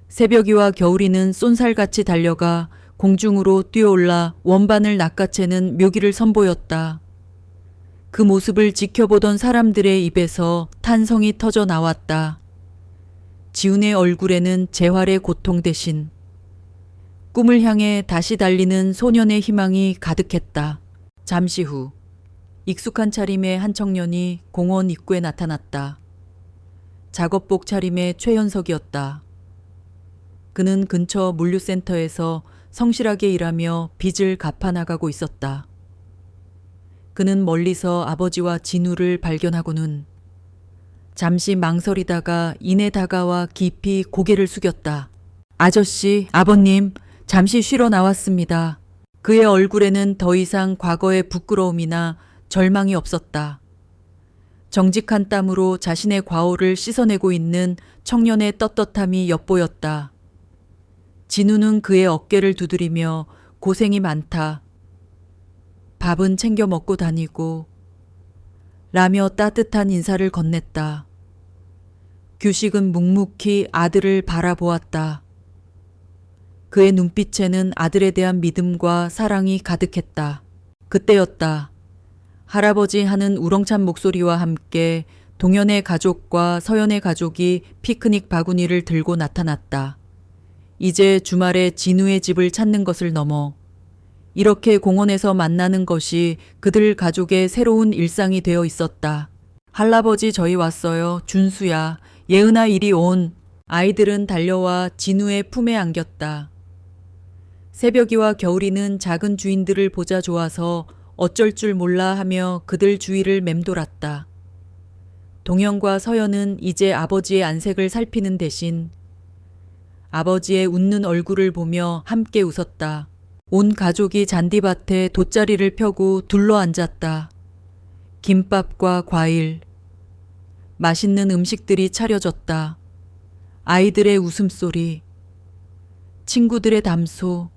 새벽이와 겨울이는 쏜살같이 달려가 공중으로 뛰어올라 원반을 낚아채는 묘기를 선보였다. 그 모습을 지켜보던 사람들의 입에서 탄성이 터져 나왔다. 지훈의 얼굴에는 재활의 고통 대신 꿈을 향해 다시 달리는 소년의 희망이 가득했다. 잠시 후 익숙한 차림의 한 청년이 공원 입구에 나타났다. 작업복 차림의 최현석이었다. 그는 근처 물류센터에서 성실하게 일하며 빚을 갚아나가고 있었다. 그는 멀리서 아버지와 진우를 발견하고는 잠시 망설이다가 이내 다가와 깊이 고개를 숙였다. 아저씨, 아버님, 잠시 쉬러 나왔습니다. 그의 얼굴에는 더 이상 과거의 부끄러움이나 절망이 없었다. 정직한 땀으로 자신의 과오를 씻어내고 있는 청년의 떳떳함이 엿보였다. 진우는 그의 어깨를 두드리며 고생이 많다. 밥은 챙겨 먹고 다니고 라며 따뜻한 인사를 건넸다. 규식은 묵묵히 아들을 바라보았다. 그의 눈빛에는 아들에 대한 믿음과 사랑이 가득했다. 그때였다. 할아버지 하는 우렁찬 목소리와 함께 동현의 가족과 서연의 가족이 피크닉 바구니를 들고 나타났다. 이제 주말에 진우의 집을 찾는 것을 넘어 이렇게 공원에서 만나는 것이 그들 가족의 새로운 일상이 되어 있었다. 할아버지 저희 왔어요. 준수야. 예은아 이리 온. 아이들은 달려와 진우의 품에 안겼다. 새벽이와 겨울이는 작은 주인들을 보자 좋아서 어쩔 줄 몰라 하며 그들 주위를 맴돌았다. 동현과 서연은 이제 아버지의 안색을 살피는 대신 아버지의 웃는 얼굴을 보며 함께 웃었다. 온 가족이 잔디밭에 돗자리를 펴고 둘러앉았다. 김밥과 과일, 맛있는 음식들이 차려졌다. 아이들의 웃음소리, 친구들의 담소,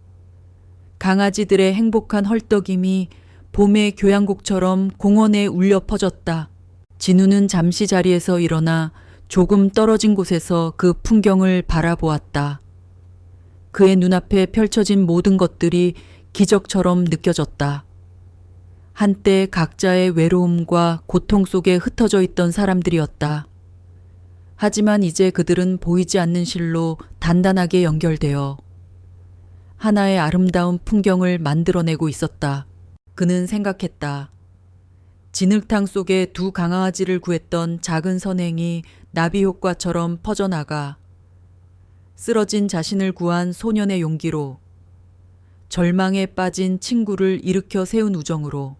강아지들의 행복한 헐떡임이 봄의 교향곡처럼 공원에 울려 퍼졌다. 진우는 잠시 자리에서 일어나 조금 떨어진 곳에서 그 풍경을 바라보았다. 그의 눈앞에 펼쳐진 모든 것들이 기적처럼 느껴졌다. 한때 각자의 외로움과 고통 속에 흩어져 있던 사람들이었다. 하지만 이제 그들은 보이지 않는 실로 단단하게 연결되어 하나의 아름다운 풍경을 만들어내고 있었다. 그는 생각했다. 진흙탕 속에 두 강아지를 구했던 작은 선행이 나비 효과처럼 퍼져나가 쓰러진 자신을 구한 소년의 용기로, 절망에 빠진 친구를 일으켜 세운 우정으로,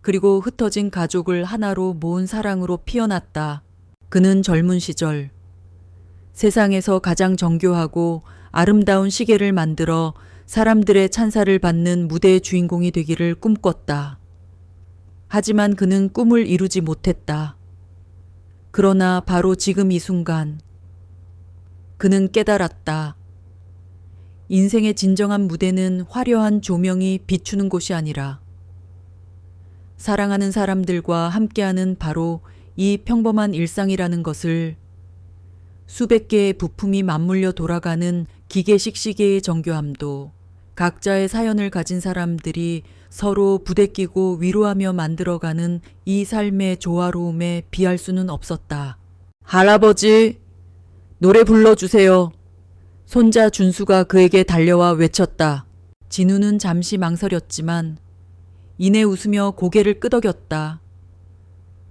그리고 흩어진 가족을 하나로 모은 사랑으로 피어났다. 그는 젊은 시절 세상에서 가장 정교하고 아름다운 시계를 만들어 사람들의 찬사를 받는 무대의 주인공이 되기를 꿈꿨다. 하지만 그는 꿈을 이루지 못했다. 그러나 바로 지금 이 순간 그는 깨달았다. 인생의 진정한 무대는 화려한 조명이 비추는 곳이 아니라 사랑하는 사람들과 함께하는 바로 이 평범한 일상이라는 것을, 수백 개의 부품이 맞물려 돌아가는 기계식 시계의 정교함도 각자의 사연을 가진 사람들이 서로 부대끼고 위로하며 만들어가는 이 삶의 조화로움에 비할 수는 없었다. 할아버지, 노래 불러주세요. 손자 준수가 그에게 달려와 외쳤다. 진우는 잠시 망설였지만 이내 웃으며 고개를 끄덕였다.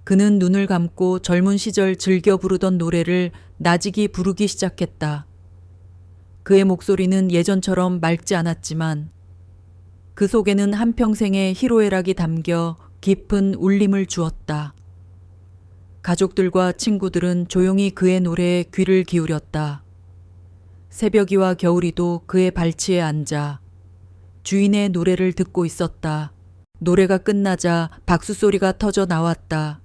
그는 눈을 감고 젊은 시절 즐겨 부르던 노래를 나직이 부르기 시작했다. 그의 목소리는 예전처럼 맑지 않았지만 그 속에는 한평생의 희로애락이 담겨 깊은 울림을 주었다. 가족들과 친구들은 조용히 그의 노래에 귀를 기울였다. 새벽이와 겨울이도 그의 발치에 앉아 주인의 노래를 듣고 있었다. 노래가 끝나자 박수 소리가 터져 나왔다.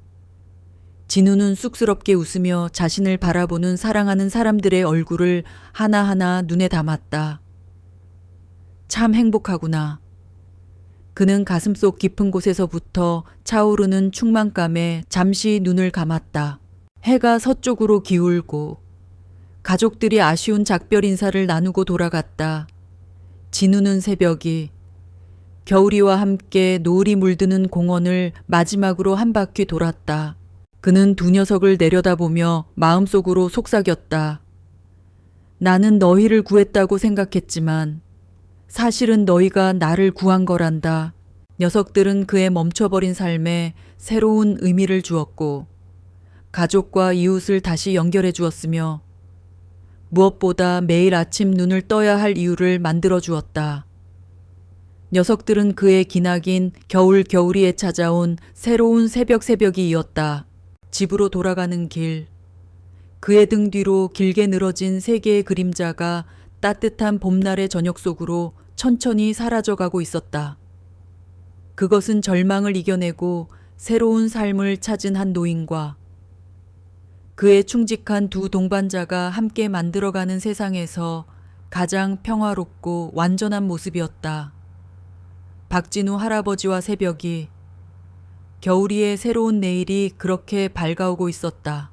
진우는 쑥스럽게 웃으며 자신을 바라보는 사랑하는 사람들의 얼굴을 하나하나 눈에 담았다. 참 행복하구나. 그는 가슴속 깊은 곳에서부터 차오르는 충만감에 잠시 눈을 감았다. 해가 서쪽으로 기울고 가족들이 아쉬운 작별 인사를 나누고 돌아갔다. 진우는 새벽이, 겨울이와 함께 노을이 물드는 공원을 마지막으로 한 바퀴 돌았다. 그는 두 녀석을 내려다보며 마음속으로 속삭였다. 나는 너희를 구했다고 생각했지만 사실은 너희가 나를 구한 거란다. 녀석들은 그의 멈춰버린 삶에 새로운 의미를 주었고 가족과 이웃을 다시 연결해 주었으며 무엇보다 매일 아침 눈을 떠야 할 이유를 만들어 주었다. 녀석들은 그의 기나긴 겨울이에 찾아온 새로운 새벽이 이었다. 집으로 돌아가는 길. 그의 등 뒤로 길게 늘어진 세 개의 그림자가 따뜻한 봄날의 저녁 속으로 천천히 사라져가고 있었다. 그것은 절망을 이겨내고 새로운 삶을 찾은 한 노인과 그의 충직한 두 동반자가 함께 만들어가는 세상에서 가장 평화롭고 완전한 모습이었다. 박진우 할아버지와 새벽이, 겨울이의 새로운 내일이 그렇게 밝아오고 있었다.